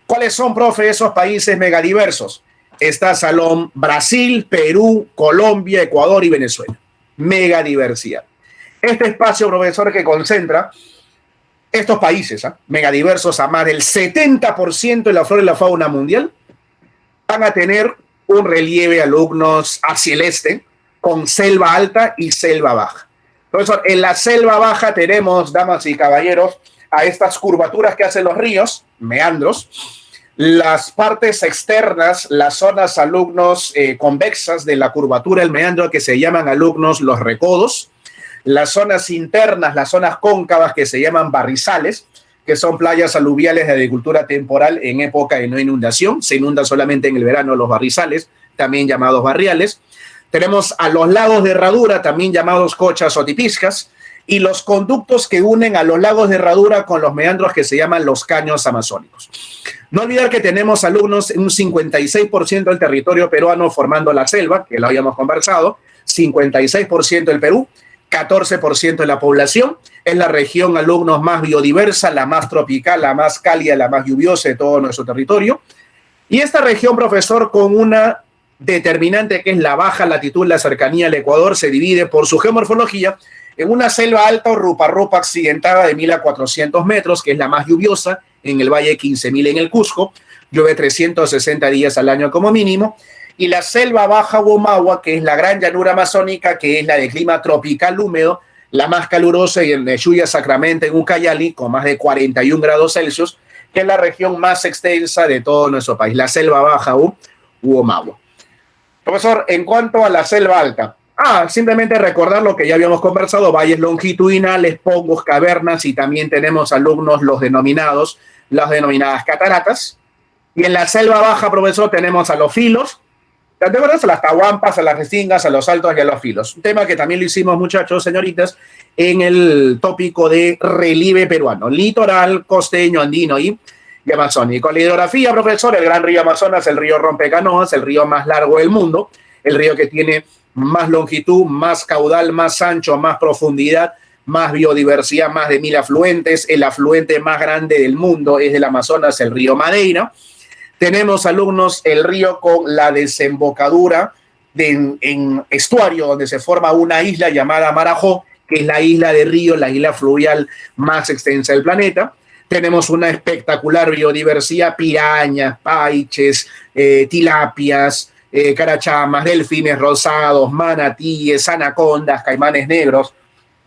¿Cuáles son, profe, esos países megadiversos? Está Salón, Brasil, Perú, Colombia, Ecuador y Venezuela. Megadiversidad. Este espacio, profesor, que concentra estos países megadiversos a más del 70% de la flora y la fauna mundial, van a tener un relieve, alumnos, hacia el este, con selva alta y selva baja. Profesor, en la selva baja tenemos, damas y caballeros, a estas curvaturas que hacen los ríos, meandros, las partes externas, las zonas, alumnos, convexas de la curvatura del meandro, que se llaman, alumnos, los recodos, las zonas internas, las zonas cóncavas, que se llaman barrizales, que son playas aluviales de agricultura temporal en época de no inundación. Se inunda solamente en el verano los barrizales, también llamados barriales. Tenemos a los lagos de herradura, también llamados cochas o tipiscas, y los conductos que unen a los lagos de herradura con los meandros que se llaman los caños amazónicos. No olvidar que tenemos alumnos en un 56% del territorio peruano formando la selva, que lo habíamos conversado, 56% del Perú, 14% de la población. Es la región, alumnos, más biodiversa, la más tropical, la más cálida, la más lluviosa de todo nuestro territorio. Y esta región, profesor, con una determinante que es la baja latitud, la cercanía al Ecuador, se divide por su geomorfología en una selva alta o rupa accidentada de 1.000 a 400 metros, que es la más lluviosa, en el Valle 15.000 en el Cusco, llueve 360 días al año como mínimo, y la selva baja Huomagua, que es la gran llanura amazónica, que es la de clima tropical húmedo, la más calurosa, y en Chuya, Sacramento, en Ucayali, con más de 41 grados Celsius, que es la región más extensa de todo nuestro país, la selva baja Huomagua. Profesor, en cuanto a la selva alta, simplemente recordar lo que ya habíamos conversado, valles longitudinales, pongos, cavernas, y también tenemos alumnos las denominadas cataratas. Y en la selva baja, profesor, tenemos a los filos, ¿te acuerdas? A las tahuampas, a las restingas, a los altos y a los filos. Un tema que también lo hicimos, muchachos, señoritas, en el tópico de relieve peruano, litoral, costeño, andino y amazónico. La hidrografía, profesor, el gran río Amazonas, el río Rompecanoas, el río más largo del mundo, el río que tiene más longitud, más caudal, más ancho, más profundidad, más biodiversidad, más de 1.000 afluentes. El afluente más grande del mundo es del Amazonas, el río Madeira. Tenemos, alumnos, el río con la desembocadura en estuario, donde se forma una isla llamada Marajó, que es la isla de río, la isla fluvial más extensa del planeta. Tenemos una espectacular biodiversidad, pirañas, paiches, tilapias, carachamas, delfines rosados, manatíes, anacondas, caimanes negros,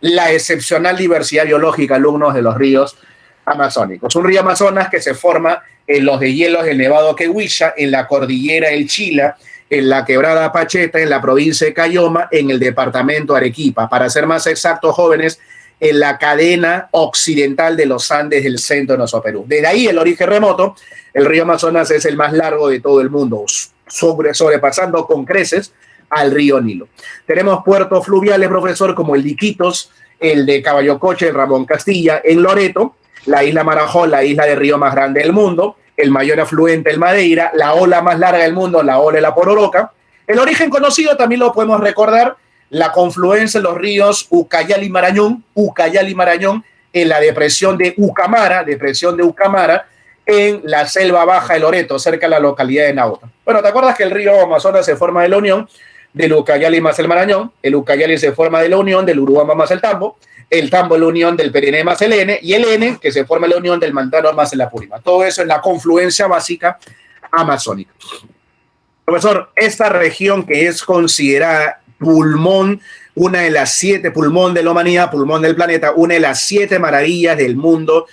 la excepcional diversidad biológica, alumnos, de los ríos amazónicos. Un río Amazonas que se forma en los deshielos del Nevado Quehuilla, en la cordillera El Chila, en la quebrada Pacheta, en la provincia de Cayoma, en el departamento Arequipa. Para ser más exactos, jóvenes, en la cadena occidental de los Andes del centro de nuestro Perú. Desde ahí el origen remoto, el río Amazonas es el más largo de todo el mundo, sobrepasando con creces al río Nilo. Tenemos puertos fluviales, profesor, como el de Iquitos, el de Caballocoche, el Ramón Castilla, en Loreto, la isla Marajó, la isla de río más grande del mundo, el mayor afluente, el Madeira, la ola más larga del mundo, la ola de la Pororoca. El origen conocido también lo podemos recordar, la confluencia de los ríos Ucayali y Marañón, en la depresión de Ucamara, en la selva baja de Loreto, cerca de la localidad de Nauta. Bueno, ¿te acuerdas que el río Amazonas se forma de la unión del Ucayali más el Marañón? El Ucayali se forma de la unión del Urubamba más el Tambo es la unión del Periné más el N, y el N, que se forma la unión del Mantaro más el Apurima. Todo eso es la confluencia básica amazónica. Profesor, esta región que es considerada pulmón, una de las 7, pulmón de la humanidad, pulmón del planeta, una de las 7 maravillas del mundo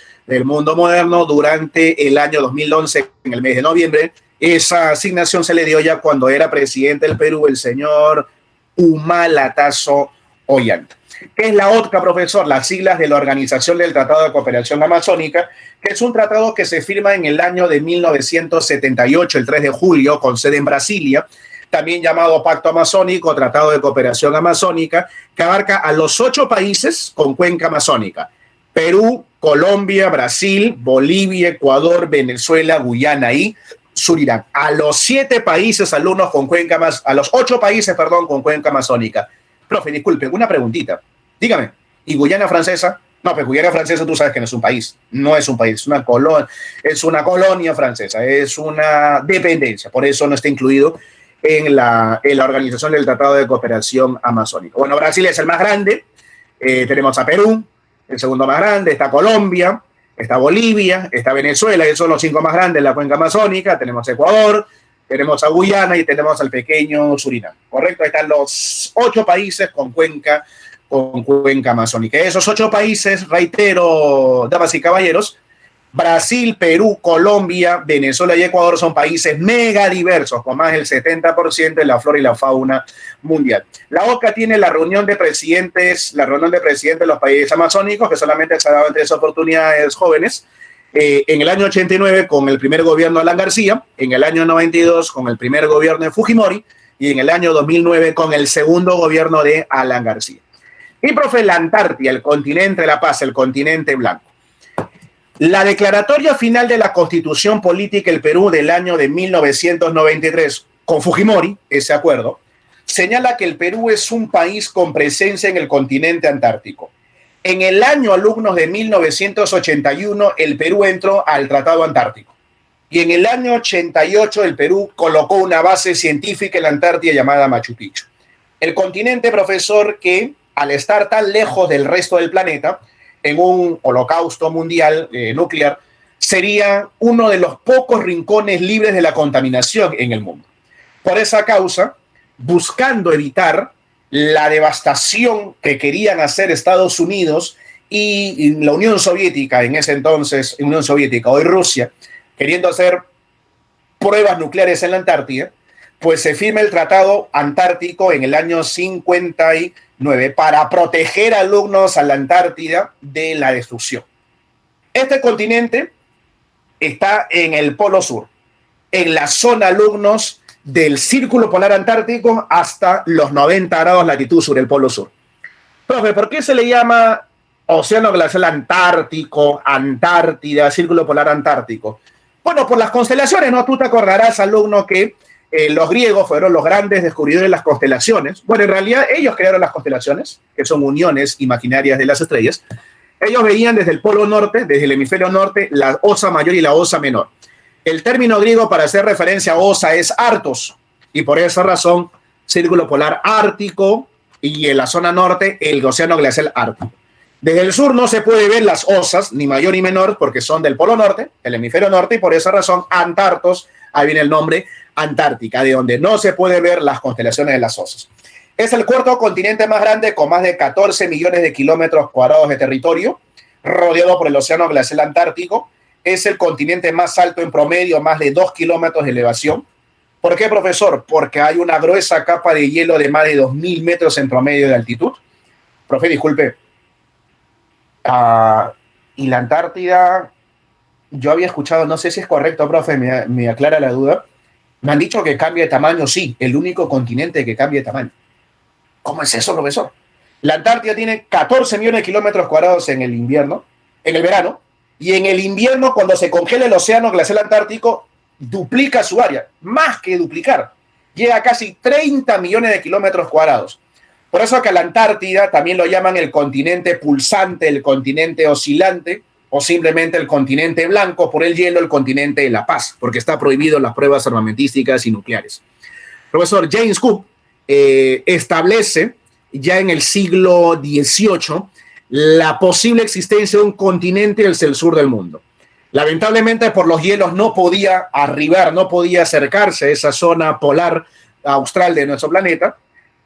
moderno, durante el año 2011, en el mes de noviembre, esa asignación se le dio ya cuando era presidente del Perú el señor Humala Tasso Ollanta. ¿Qué es la OTCA, profesor? Las siglas de la Organización del Tratado de Cooperación Amazónica, que es un tratado que se firma en el año de 1978, el 3 de julio, con sede en Brasilia, también llamado Pacto Amazónico, Tratado de Cooperación Amazónica, que abarca a los 8 países con cuenca amazónica: Perú, Colombia, Brasil, Bolivia, Ecuador, Venezuela, Guyana y Surinam. A los 7 países, alumnos, con cuenca a los 8 países, perdón, con cuenca amazónica. Profe, disculpe, una preguntita. Dígame, ¿y Guyana Francesa? No, pues Guyana Francesa tú sabes que no es un país. No es un país, es una colonia francesa, es una dependencia. Por eso no está incluido en la Organización del Tratado de Cooperación Amazónica. Bueno, Brasil es el más grande. Tenemos a Perú, el segundo más grande. Está Colombia, está Bolivia, está Venezuela. Esos son los 5 más grandes de la cuenca amazónica. Tenemos Ecuador, tenemos a Guyana y tenemos al pequeño Surinam. Correcto, ahí están los 8 países con cuenca amazónica. Esos 8 países, reitero, damas y caballeros, Brasil, Perú, Colombia, Venezuela y Ecuador son países mega diversos, con más del 70% de la flora y la fauna mundial. La OCA tiene la reunión de presidentes de los países amazónicos, que solamente se ha dado en 3 oportunidades jóvenes. En el año 89 con el primer gobierno de Alan García, en el año 92 con el primer gobierno de Fujimori y en el año 2009 con el segundo gobierno de Alan García. Y, profe, la Antártida, el continente de la paz, el continente blanco. La declaratoria final de la Constitución Política del Perú del año de 1993, con Fujimori, ese acuerdo, señala que el Perú es un país con presencia en el continente antártico. En el año, alumnos, de 1981, el Perú entró al Tratado Antártico. Y en el año 88, el Perú colocó una base científica en la Antártida llamada Machu Picchu. El continente, profesor, que al estar tan lejos del resto del planeta, en un holocausto mundial nuclear, sería uno de los pocos rincones libres de la contaminación en el mundo. Por esa causa, buscando evitar la devastación que querían hacer Estados Unidos y la Unión Soviética, en ese entonces, Unión Soviética, hoy Rusia, queriendo hacer pruebas nucleares en la Antártida, pues se firma el Tratado Antártico en el año 59 para proteger alumnos a la Antártida de la destrucción. Este continente está en el Polo Sur, en la zona, alumnos, del Círculo Polar Antártico hasta los 90 grados latitud sur, el Polo Sur. Profe, ¿por qué se le llama Océano Glacial Antártico, Antártida, Círculo Polar Antártico? Bueno, por las constelaciones, ¿no? Tú te acordarás, alumno, que los griegos fueron los grandes descubridores de las constelaciones. Bueno, en realidad ellos crearon las constelaciones, que son uniones imaginarias de las estrellas. Ellos veían desde el polo norte, desde el hemisferio norte, la Osa Mayor y la Osa Menor. El término griego para hacer referencia a Osa es Artos, y por esa razón, Círculo Polar Ártico, y en la zona norte, el Océano Glacial Ártico. Desde el sur no se puede ver las osas, ni mayor ni menor, porque son del polo norte, el hemisferio norte, y por esa razón, Antartos, ahí viene el nombre, Antártica, de donde no se puede ver las constelaciones de las osas. Es el cuarto continente más grande, con más de 14 millones de kilómetros cuadrados de territorio, rodeado por el Océano Glacial Antártico. Es el continente más alto en promedio, más de 2 kilómetros de elevación. ¿Por qué, profesor? Porque hay una gruesa capa de hielo de más de 2.000 metros en promedio de altitud. Profe, disculpe. Y la Antártida, yo había escuchado, no sé si es correcto, profe, me aclara la duda. Me han dicho que cambia de tamaño, sí, el único continente que cambia de tamaño. ¿Cómo es eso, profesor? La Antártida tiene 14 millones de kilómetros cuadrados en el invierno, en el verano, y en el invierno, cuando se congela el Océano Glacial Antártico, duplica su área, más que duplicar. Llega a casi 30 millones de kilómetros cuadrados. Por eso que a la Antártida también lo llaman el continente pulsante, el continente oscilante, o simplemente el continente blanco, por el hielo, el continente de la paz, porque está prohibido las pruebas armamentísticas y nucleares. Profesor James Cook establece ya en el siglo XVIII la posible existencia de un continente hacia el sur del mundo. Lamentablemente, por los hielos no podía arribar, no podía acercarse a esa zona polar austral de nuestro planeta,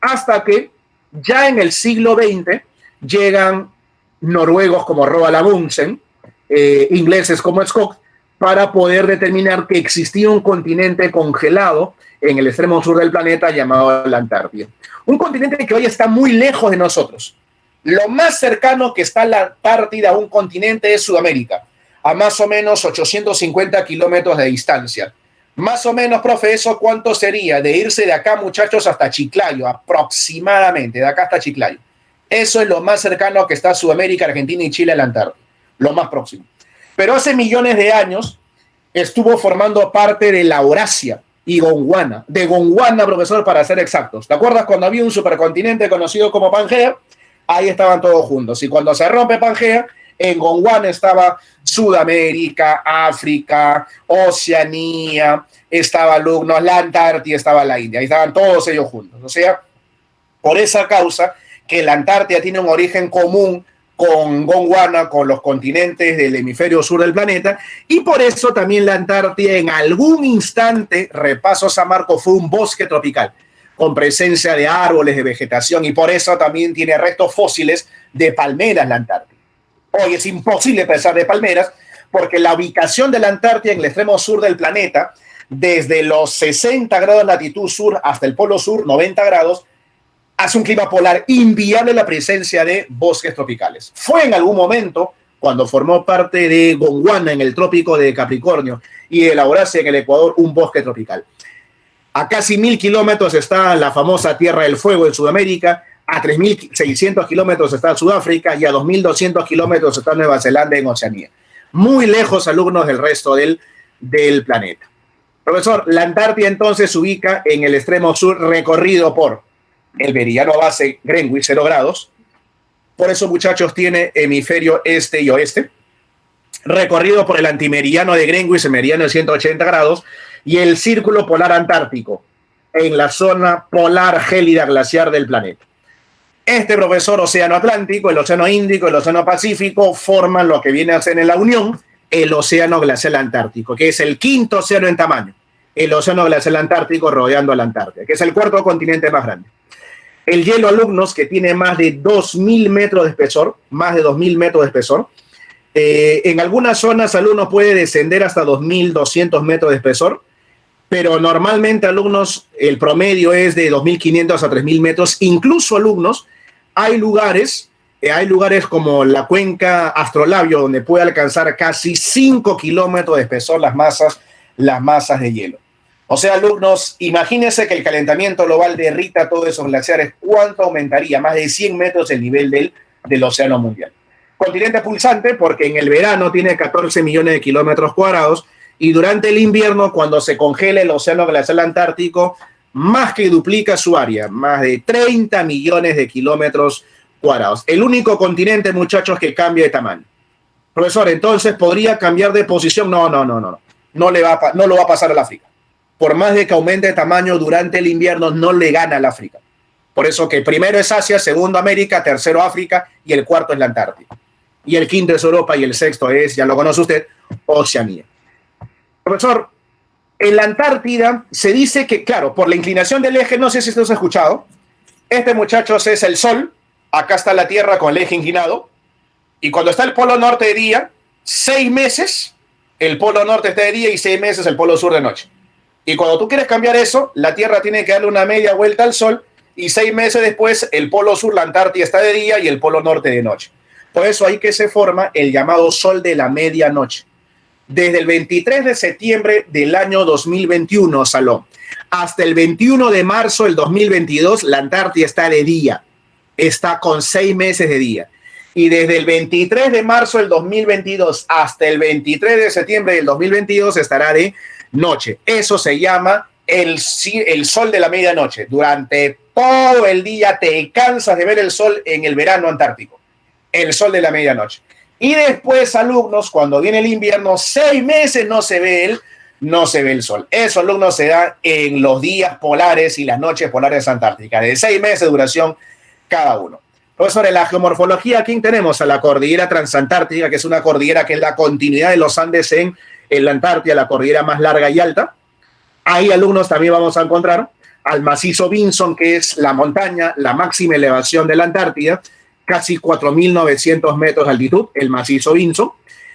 hasta que ya en el siglo XX llegan noruegos como Roald Amundsen, ingleses como Scott, para poder determinar que existía un continente congelado en el extremo sur del planeta llamado la Antártida. Un continente que hoy está muy lejos de nosotros. Lo más cercano que está la Antártida a un continente es Sudamérica, a más o menos 850 kilómetros de distancia. Más o menos, profe, ¿eso cuánto sería? De irse de acá, muchachos, hasta Chiclayo, aproximadamente, de acá hasta Chiclayo. Eso es lo más cercano que está Sudamérica, Argentina y Chile a la Antártida, lo más próximo. Pero hace millones de años estuvo formando parte de la Eurasia y Gondwana, de Gondwana, profesor, para ser exactos. ¿Te acuerdas cuando había un supercontinente conocido como Pangea? Ahí estaban todos juntos. Y cuando se rompe Pangea, en Gondwana estaba Sudamérica, África, Oceanía, estaba alumnos, la Antártida, estaba la India. Ahí estaban todos ellos juntos. O sea, por esa causa que la Antártida tiene un origen común con Gondwana, con los continentes del hemisferio sur del planeta, y por eso también la Antártida en algún instante, repaso San Marcos, fue un bosque tropical, con presencia de árboles, de vegetación, y por eso también tiene restos fósiles de palmeras la Antártida. Hoy es imposible pensar de palmeras, porque la ubicación de la Antártida en el extremo sur del planeta, desde los 60 grados de latitud sur hasta el polo sur, 90 grados, hace un clima polar inviable la presencia de bosques tropicales. Fue en algún momento, cuando formó parte de Gondwana en el trópico de Capricornio y de Laurasia en el Ecuador, un bosque tropical. A casi 1.000 kilómetros está la famosa Tierra del Fuego en Sudamérica, a 3.600 kilómetros está Sudáfrica y a 2.200 kilómetros está Nueva Zelanda en Oceanía. Muy lejos, alumnos, del resto del planeta. Profesor, la Antártida entonces se ubica en el extremo sur, recorrido por el meridiano base Greenwich, 0 grados. Por eso, muchachos, tiene hemisferio este y oeste. Recorrido por el antimeridiano de Greenwich, el meridiano de 180 grados, y el círculo polar antártico en la zona polar gélida glaciar del planeta. Este, profesor, océano Atlántico, el océano Índico, el océano Pacífico forman lo que viene a ser en la unión el océano glacial antártico, que es el quinto océano en tamaño, el océano glacial antártico rodeando a la Antártida, que es el cuarto continente más grande. El hielo, alumnos, que tiene más de 2.000 metros de espesor, más de 2.000 metros de espesor. En algunas zonas, alumnos, puede descender hasta 2.200 metros de espesor, pero normalmente, alumnos, el promedio es de 2.500 a 3.000 metros. Incluso, alumnos, hay lugares como la cuenca Astrolabio, donde puede alcanzar casi 5 kilómetros de espesor las masas de hielo. O sea, alumnos, imagínense que el calentamiento global derrita todos esos glaciares. ¿Cuánto aumentaría? Más de 100 metros el nivel del océano mundial. Continente pulsante porque en el verano tiene 14 millones de kilómetros cuadrados y durante el invierno, cuando se congela el océano glacial antártico, más que duplica su área, más de 30 millones de kilómetros cuadrados. El único continente, muchachos, que cambia de tamaño. Profesor, entonces, ¿podría cambiar de posición? No. No lo va a pasar al África. Por más de que aumente de tamaño durante el invierno, no le gana al África. Por eso que primero es Asia, segundo América, tercero África y el cuarto es la Antártida. Y el quinto es Europa y el sexto es, ya lo conoce usted, Oceanía. Profesor, en la Antártida se dice que, claro, por la inclinación del eje, no sé si usted ha escuchado, muchachos, es el Sol, acá está la Tierra con el eje inclinado, y cuando está el polo norte de día, 6 meses el polo norte está de día y 6 meses el polo sur de noche. Y cuando tú quieres cambiar eso, la Tierra tiene que darle una media vuelta al Sol y 6 meses después el polo sur, la Antártida, está de día y el polo norte de noche. Por eso ahí que se forma el llamado Sol de la medianoche. Desde el 23 de septiembre del año 2021, Salón, hasta el 21 de marzo del 2022, la Antártida está de día, está con 6 meses de día. Y desde el 23 de marzo del 2022 hasta el 23 de septiembre del 2022 estará de noche. Eso se llama el sol de la medianoche. Durante todo el día te cansas de ver el sol en el verano antártico. El sol de la medianoche. Y después, alumnos, cuando viene el invierno, 6 meses no se ve el sol. Eso, alumnos, se da en los días polares y las noches polares antárticas, de 6 meses de duración cada uno. Profesor, en la geomorfología, ¿quién tenemos? A la cordillera transantártica, que es una cordillera que es la continuidad de los Andes en la Antártida, la cordillera más larga y alta. Ahí, alumnos, también vamos a encontrar al macizo Vinson, que es la montaña, la máxima elevación de la Antártida, casi 4.900 metros de altitud, el macizo Vinson.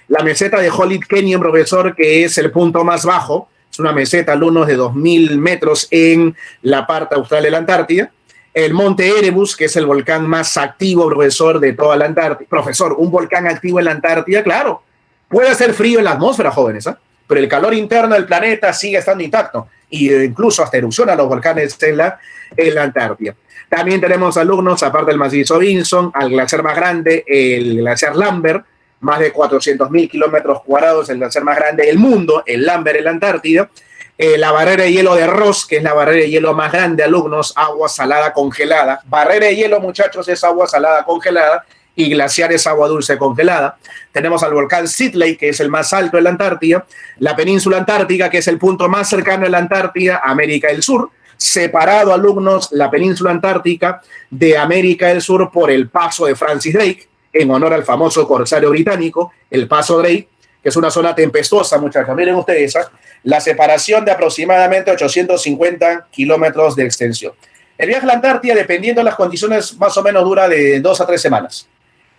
La meseta de Holly Canyon, profesor, que es el punto más bajo, es una meseta, alumnos, de 2.000 metros en la parte austral de la Antártida. El monte Erebus, que es el volcán más activo, profesor, de toda la Antártida. Profesor, un volcán activo en la Antártida, claro, puede hacer frío en la atmósfera, jóvenes, ¿eh? Pero el calor interno del planeta sigue estando intacto, y incluso hasta erupciona los volcanes en la Antártida. También tenemos, alumnos, aparte del macizo Vinson, al glaciar más grande, el glaciar Lambert, más de 400.000 kilómetros cuadrados, el glaciar más grande del mundo, el Lambert en la Antártida. La barrera de hielo de Ross, que es la barrera de hielo más grande, alumnos, agua salada congelada. Barrera de hielo, muchachos, es agua salada congelada y glaciar es agua dulce congelada. Tenemos al volcán Sidley, que es el más alto de la Antártida. La península antártica, que es el punto más cercano de la Antártida, América del Sur. Separado, alumnos, la península antártica de América del Sur por el paso de Francis Drake, en honor al famoso corsario británico, el paso Drake, que es una zona tempestuosa, muchachos. Miren ustedes, la separación de aproximadamente 850 kilómetros de extensión. El viaje a la Antártida, dependiendo de las condiciones, más o menos dura de 2 a 3 semanas.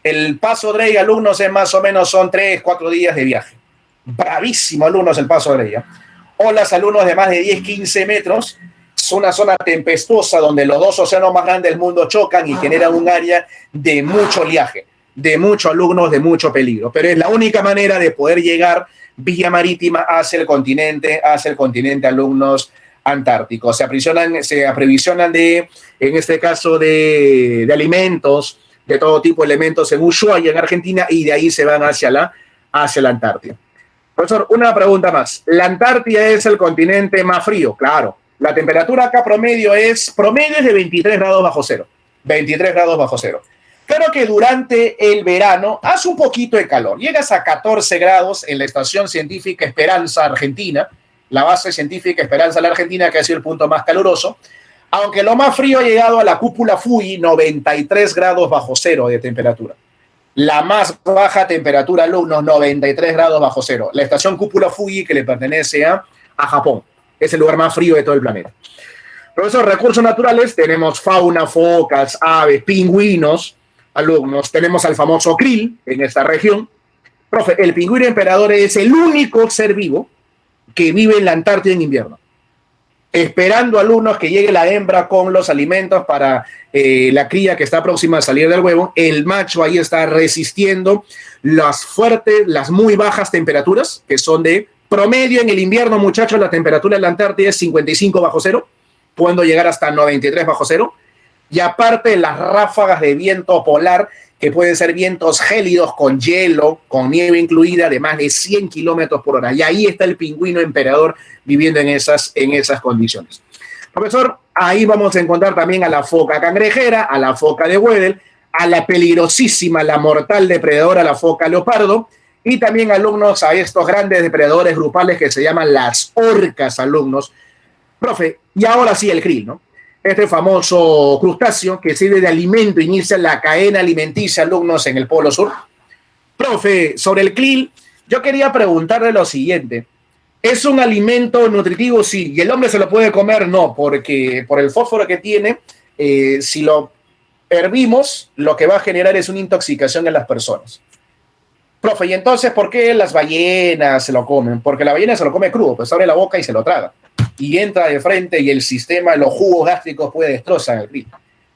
El paso Drake, alumnos, es más o menos son 3-4 días de viaje. bravísimo, alumnos, el paso de ella. Olas, alumnos, de más de 10, 15 metros. Es una zona tempestuosa donde los dos océanos más grandes del mundo chocan y generan un área de mucho oleaje, de muchos alumnos, de mucho peligro. Pero es la única manera de poder llegar vía marítima hacia el continente, alumnos antárticos. Se aprovisionan de, en este caso, de alimentos, de todo tipo de elementos en Ushuaia, en Argentina, y de ahí se van hacia la Antártida. Profesor, una pregunta más. ¿La Antártida es el continente más frío? Claro. La temperatura acá promedio es de 23 grados bajo cero. 23 grados bajo cero. Claro que durante el verano hace un poquito de calor. Llegas a 14 grados en la Estación Científica Esperanza Argentina, la base científica Esperanza de la Argentina, que ha sido el punto más caluroso, aunque lo más frío ha llegado a la cúpula Fuji, 93 grados bajo cero de temperatura. La más baja temperatura, alumnos, 93 grados bajo cero. La estación cúpula Fuji, que le pertenece a Japón, es el lugar más frío de todo el planeta. Profesor, recursos naturales, tenemos fauna, focas, aves, pingüinos, alumnos, tenemos al famoso krill en esta región. Profe, el pingüino emperador es el único ser vivo que vive en la Antártida en invierno, esperando, alumnos, que llegue la hembra con los alimentos para la cría que está próxima a salir del huevo. El macho ahí está resistiendo las fuertes, las muy bajas temperaturas, que son de promedio en el invierno, muchachos. La temperatura en la Antártida es 55 bajo cero, pudiendo llegar hasta 93 bajo cero. Y aparte, las ráfagas de viento polar, que pueden ser vientos gélidos con hielo, con nieve incluida, de más de 100 kilómetros por hora. Y ahí está el pingüino emperador viviendo en esas condiciones. Profesor, ahí vamos a encontrar también a la foca cangrejera, a la foca de Weddell, a la peligrosísima, la mortal depredadora, la foca leopardo, y también, alumnos, a estos grandes depredadores grupales que se llaman las orcas, alumnos. Profe, y ahora sí el krill, ¿no? Este famoso crustáceo que sirve de alimento, inicia la cadena alimenticia, alumnos, en el Polo Sur. Profe, sobre el krill, yo quería preguntarle lo siguiente. ¿Es un alimento nutritivo? Sí. ¿Y el hombre se lo puede comer? No, porque por el fósforo que tiene, si lo hervimos, lo que va a generar es una intoxicación en las personas. Profe, ¿y entonces por qué las ballenas se lo comen? Porque la ballena se lo come crudo, pues abre la boca y se lo traga. Y entra de frente y el sistema, los jugos gástricos puede destrozar el krill.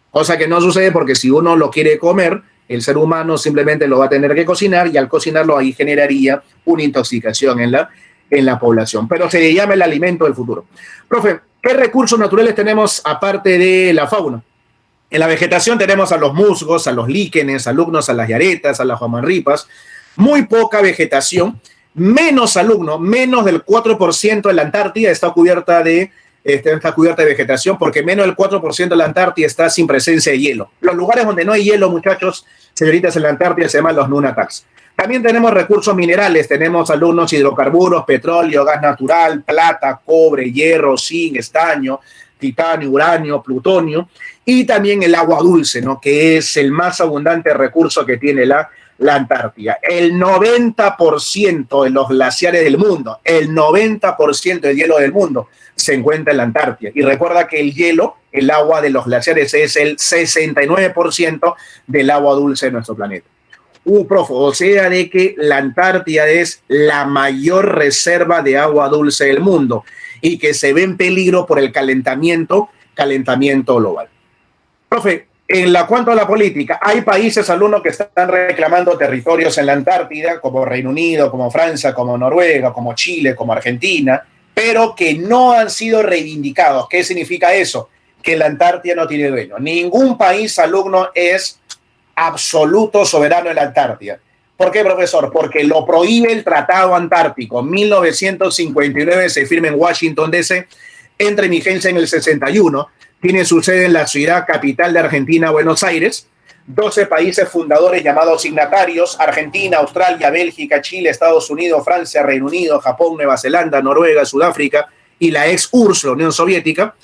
Cosa que no sucede porque si uno lo quiere comer, el ser humano simplemente lo va a tener que cocinar y al cocinarlo ahí generaría una intoxicación en la población. Pero se llama el alimento del futuro. Profe, ¿qué recursos naturales tenemos aparte de la fauna? En la vegetación tenemos a los musgos, a los líquenes, alumnos, a las yaretas, a las huamanripas. Muy poca vegetación. Menos, alumno, menos del 4% de la Antártida está cubierta de vegetación, porque menos del 4% de la Antártida está sin presencia de hielo. Los lugares donde no hay hielo, muchachos, señoritas, en la Antártida se llaman los nunataks. También tenemos recursos minerales, tenemos, alumnos, hidrocarburos, petróleo, gas natural, plata, cobre, hierro, zinc, estaño, titanio, uranio, plutonio, y también el agua dulce, ¿no?, que es el más abundante recurso que tiene la Antártida. El 90% de los glaciares del mundo, el 90% del hielo del mundo se encuentra en la Antártida. Y recuerda que el hielo, el agua de los glaciares, es el 69% del agua dulce de nuestro planeta. Profe, o sea, de que la Antártida es la mayor reserva de agua dulce del mundo y que se ve en peligro por el calentamiento global. Profe, cuanto a la política, hay países, alumnos, que están reclamando territorios en la Antártida, como Reino Unido, como Francia, como Noruega, como Chile, como Argentina, pero que no han sido reivindicados. ¿Qué significa eso? Que la Antártida no tiene dueño. Ningún país, alumno, es absoluto soberano en la Antártida. ¿Por qué, profesor? Porque lo prohíbe el Tratado Antártico. 1959 se firma en Washington, D.C., entra en vigencia en el 61, tiene su sede en la ciudad capital de Argentina, Buenos Aires. 12 países fundadores llamados signatarios: Argentina, Australia, Bélgica, Chile, Estados Unidos, Francia, Reino Unido, Japón, Nueva Zelanda, Noruega, Sudáfrica y la ex URSS, la Unión Soviética.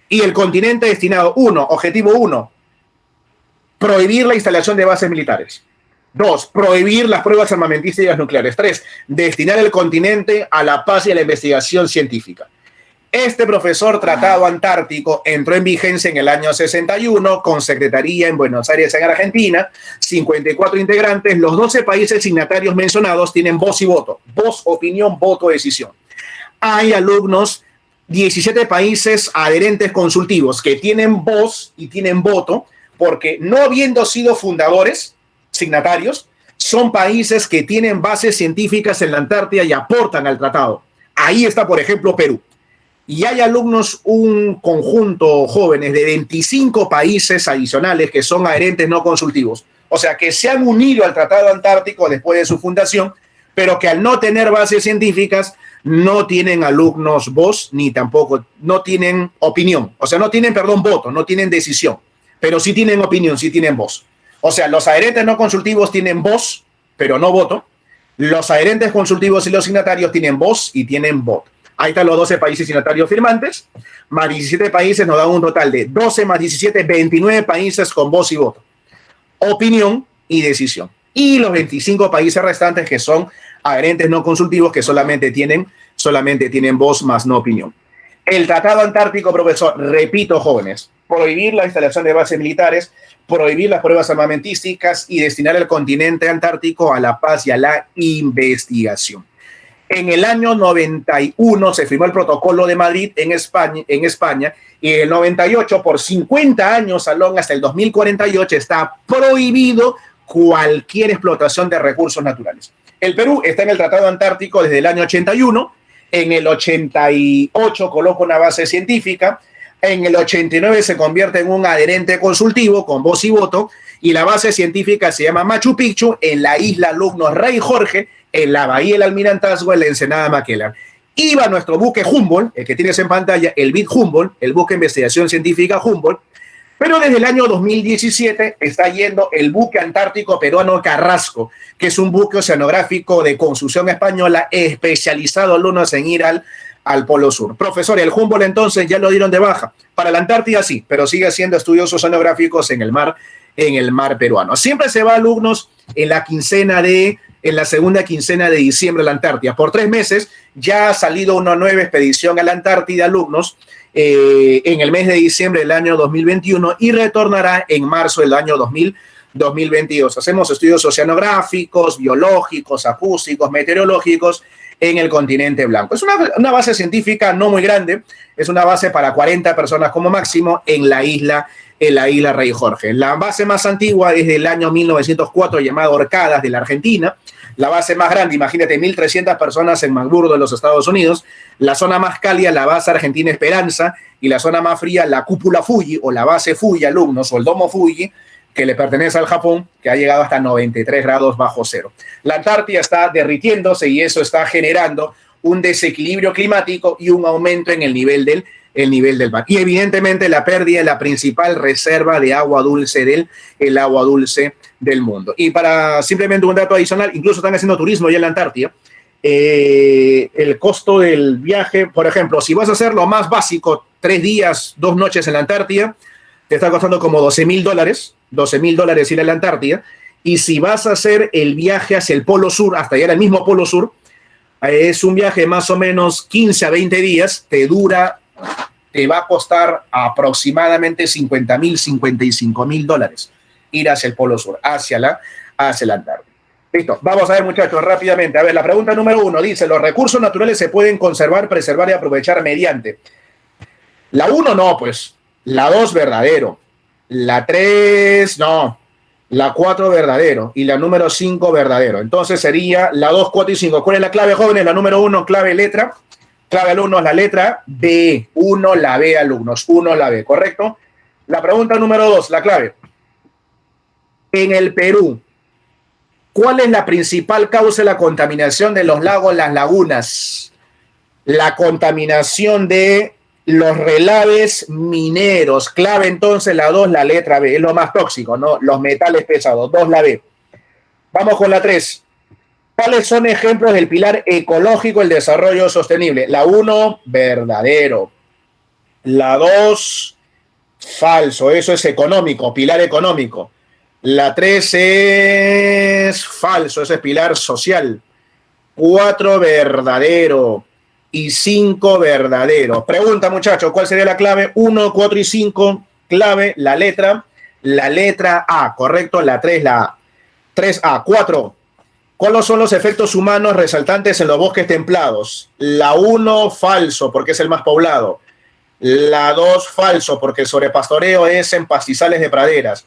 Y el continente destinado, objetivo 1, prohibir la instalación de bases militares. 2, prohibir las pruebas armamentísticas nucleares. 3, destinar el continente a la paz y a la investigación científica. Este profesor tratado antártico entró en vigencia en el año 61 con secretaría en Buenos Aires, en Argentina, 54 integrantes. Los 12 países signatarios mencionados tienen voz y voto. Voz, opinión, voto, decisión. Hay alumnos, 17 países adherentes consultivos que tienen voz y tienen voto porque no habiendo sido fundadores, signatarios, son países que tienen bases científicas en la Antártida y aportan al tratado. Ahí está, por ejemplo, Perú. Y hay alumnos, un conjunto jóvenes de 25 países adicionales que son adherentes no consultivos. O sea, que se han unido al Tratado Antártico después de su fundación, pero que al no tener bases científicas no tienen alumnos voz ni tampoco, no tienen opinión. O sea, no tienen, perdón, voto, no tienen decisión, pero sí tienen opinión, sí tienen voz. O sea, los adherentes no consultivos tienen voz, pero no voto. Los adherentes consultivos y los signatarios tienen voz y tienen voto. Ahí están los 12 países signatarios firmantes, más 17 países nos dan un total de 12 más 17, 29 países con voz y voto, opinión y decisión. Y los 25 países restantes que son adherentes no consultivos que solamente tienen voz más no opinión. El Tratado Antártico, profesor, repito, jóvenes, prohibir la instalación de bases militares, prohibir las pruebas armamentísticas y destinar el continente antártico a la paz y a la investigación. En el año 91 se firmó el Protocolo de Madrid en España, y en el 98, por 50 años, Salón, hasta el 2048, está prohibido cualquier explotación de recursos naturales. El Perú está en el Tratado Antártico desde el año 81, en el 88 coloca una base científica, en el 89 se convierte en un adherente consultivo con voz y voto, y la base científica se llama Machu Picchu, en la isla alumnos Rey Jorge, en la bahía del Almirantazgo, en la ensenada Maquelan. Iba nuestro buque Humboldt, el que tienes en pantalla, el BID Humboldt, el buque de investigación científica Humboldt, pero desde el año 2017 está yendo el buque antártico peruano Carrasco, que es un buque oceanográfico de construcción española especializado, alumnos, en ir al Polo Sur. Profesor, el Humboldt entonces ya lo dieron de baja. Para la Antártida sí, pero sigue haciendo estudios oceanográficos en el mar peruano. Siempre se va alumnos en la segunda quincena de diciembre a la Antártida. Por 3 meses ya ha salido una nueva expedición a la Antártida, alumnos, en el mes de diciembre del año 2021 y retornará en marzo del año 2022. Hacemos estudios oceanográficos, biológicos, acústicos, meteorológicos en el continente blanco. Es una base científica no muy grande, es una base para 40 personas como máximo en la isla Rey Jorge. La base más antigua es del año 1904, llamada Orcadas, de la Argentina. La base más grande, imagínate, 1.300 personas en McMurdo, de los Estados Unidos. La zona más cálida, la base Argentina Esperanza. Y la zona más fría, la cúpula Fuji, o la base Fuji, alumnos, o el domo Fuji, que le pertenece al Japón, que ha llegado hasta 93 grados bajo cero. La Antártida está derritiéndose y eso está generando un desequilibrio climático y un aumento en el nivel del mar. Y evidentemente la pérdida de la principal reserva de agua dulce del mundo. Y para simplemente un dato adicional, incluso están haciendo turismo ya en la Antártida. El costo del viaje, por ejemplo, si vas a hacer lo más básico, 3 días, 2 noches en la Antártida, te está costando como $12,000 ir a la Antártida. Y si vas a hacer el viaje hacia el Polo Sur, hasta llegar al mismo Polo Sur, es un viaje de más o menos 15 a 20 días, te va a costar aproximadamente $50,000, $55,000 ir hacia el Polo Sur, hacia la Antártida. Listo, vamos a ver, muchachos, rápidamente. A ver, la pregunta número 1 dice, ¿los recursos naturales se pueden conservar, preservar y aprovechar mediante? La 1 no, pues. La 2 verdadero. La 3 no. La 4 verdadero. Y la número 5 verdadero. Entonces sería la 2, 4 y 5. ¿Cuál es la clave, jóvenes? La número 1, clave letra. Clave, alumnos, la letra B. 1 la B, alumnos. 1 la B, ¿correcto? La pregunta número 2, la clave. En el Perú, ¿cuál es la principal causa de la contaminación de los lagos, las lagunas? La contaminación de los relaves mineros. Clave entonces la 2, la letra B. Es lo más tóxico, ¿no? Los metales pesados. 2 la B. Vamos con la 3. ¿Cuáles son ejemplos del pilar ecológico del desarrollo sostenible? La 1, verdadero. La 2, falso. Eso es económico, pilar económico. La 3 es falso. Eso es pilar social. 4, verdadero. y 5 verdadero. Pregunta, muchachos, ¿cuál sería la clave? 1, 4 y 5, clave, la letra A, correcto, la 3, la A. 3A, 4. ¿Cuáles son los efectos humanos resaltantes en los bosques templados? La 1, falso, porque es el más poblado. La 2, falso, porque el sobrepastoreo es en pastizales de praderas.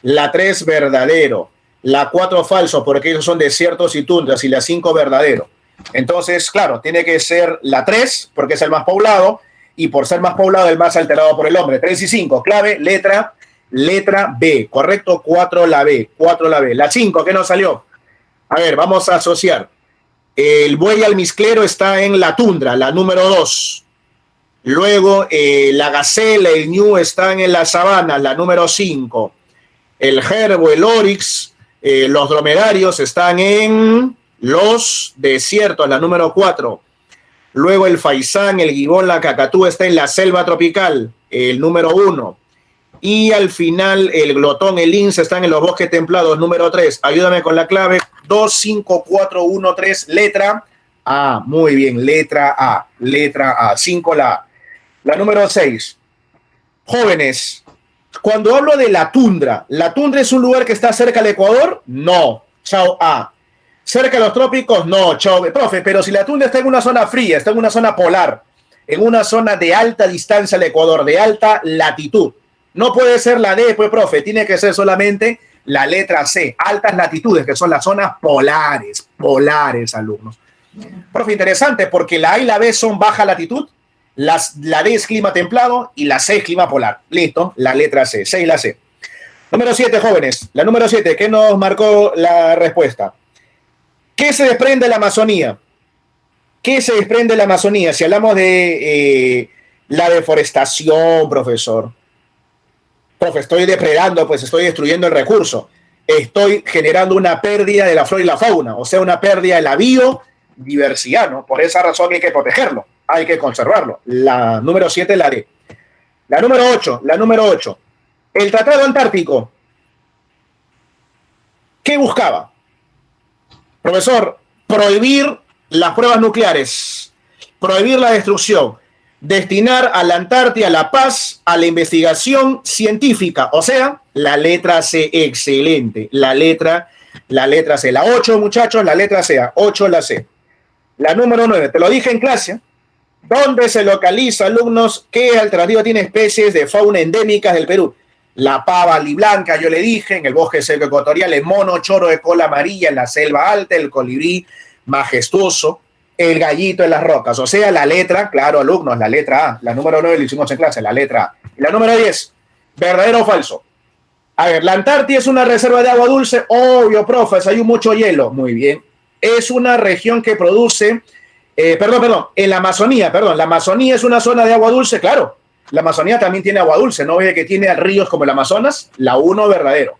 La 3, verdadero. La 4, falso, porque ellos son desiertos y tundras. Y la 5, verdadero. Entonces, claro, tiene que ser la 3, porque es el más poblado. Y por ser más poblado, el más alterado por el hombre. 3 y 5, clave, letra B. Correcto, 4 la B. La 5, ¿qué nos salió? A ver, vamos a asociar. El buey almizclero está en la tundra, la número 2. Luego, la gacela, el ñu están en la sabana, la número 5. El jerbo, el orix, los dromedarios están en los desiertos, la número 4. Luego, el faisán, el gibón, la cacatúa está en la selva tropical, el número 1. Y al final, el glotón, el lince están en los bosques templados, número 3. Ayúdame con la clave. 2, 5, 4, 1, 3, letra A. Muy bien, letra A. 5 la A. La número 6. Jóvenes, cuando hablo de ¿la tundra es un lugar que está cerca del Ecuador? No. Chao A. ¿Cerca de los trópicos? No. Chao B. Profe, pero si la tundra está en una zona fría, está en una zona polar, en una zona de alta distancia del Ecuador, de alta latitud, no puede ser la D, pues, profe, tiene que ser solamente la letra C, altas latitudes, que son las zonas polares, alumnos. Profe, interesante, porque la A y la B son baja latitud, la D es clima templado y la C es clima polar. Listo, la letra C, C y la C. Número 7, jóvenes, la número 7, ¿qué nos marcó la respuesta? ¿Qué se desprende de la Amazonía? ¿Qué se desprende de la Amazonía? Si hablamos de la deforestación, profesor. Profe, estoy depredando, pues estoy destruyendo el recurso. Estoy generando una pérdida de la flora y la fauna, o sea, una pérdida de la biodiversidad, ¿no? Por esa razón hay que protegerlo, hay que conservarlo. La número 7, la D. La número 8. El Tratado Antártico. ¿Qué buscaba? Profesor, prohibir las pruebas nucleares, prohibir la destrucción, destinar a la Antártida la paz, a la investigación científica, o sea, la letra C, excelente, la letra C. La 8, muchachos, la letra C, 8 la C. La número 9, te lo dije en clase, ¿dónde se localiza, alumnos? ¿Qué alternativa tiene especies de fauna endémicas del Perú? La pava aliblanca, yo le dije, en el bosque seco ecuatorial, el mono choro de cola amarilla en la selva alta, el colibrí majestuoso, el gallito en las rocas, o sea, la letra, claro, alumnos, la letra A. La número 9 lo hicimos en clase, la letra A. Y la número 10, ¿verdadero o falso? A ver, ¿la Antártida es una reserva de agua dulce? Obvio, profes, hay mucho hielo. Muy bien. Es una región que produce, en la Amazonía, la Amazonía es una zona de agua dulce, claro. La Amazonía también tiene agua dulce, ¿no ve que tiene ríos como el Amazonas? La 1, verdadero.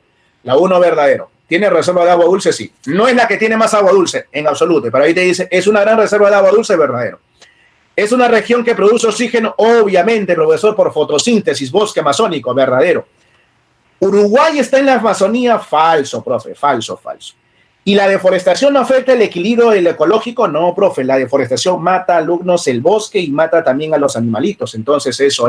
¿Tiene reserva de agua dulce? Sí. No es la que tiene más agua dulce, en absoluto, pero ahí te dice, es una gran reserva de agua dulce, verdadero. Es una región que produce oxígeno, obviamente, profesor, por fotosíntesis, bosque amazónico, verdadero. Uruguay está en la Amazonía, falso, profe, falso. ¿Y la deforestación no afecta el equilibrio ecológico? No, profe, la deforestación mata, alumnos, el bosque y mata también a los animalitos. Entonces, eso,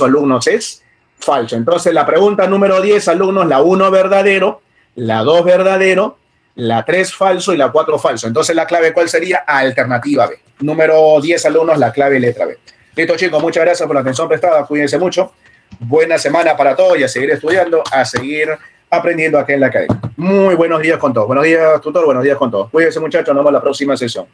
alumnos, es falso. Entonces, la pregunta número 10, alumnos, la 1, verdadero, la 2, verdadero, la 3, falso y la 4, falso. Entonces, la clave, ¿cuál sería? Alternativa B. Número 10, alumnos, la clave letra B. Listo, chicos, muchas gracias por la atención prestada. Cuídense mucho. Buena semana para todos y a seguir estudiando, a seguir aprendiendo aquí en la academia. Muy buenos días con todos. Buenos días, tutor. Buenos días con todos. Cuídense, muchachos. Nos vemos en la próxima sesión.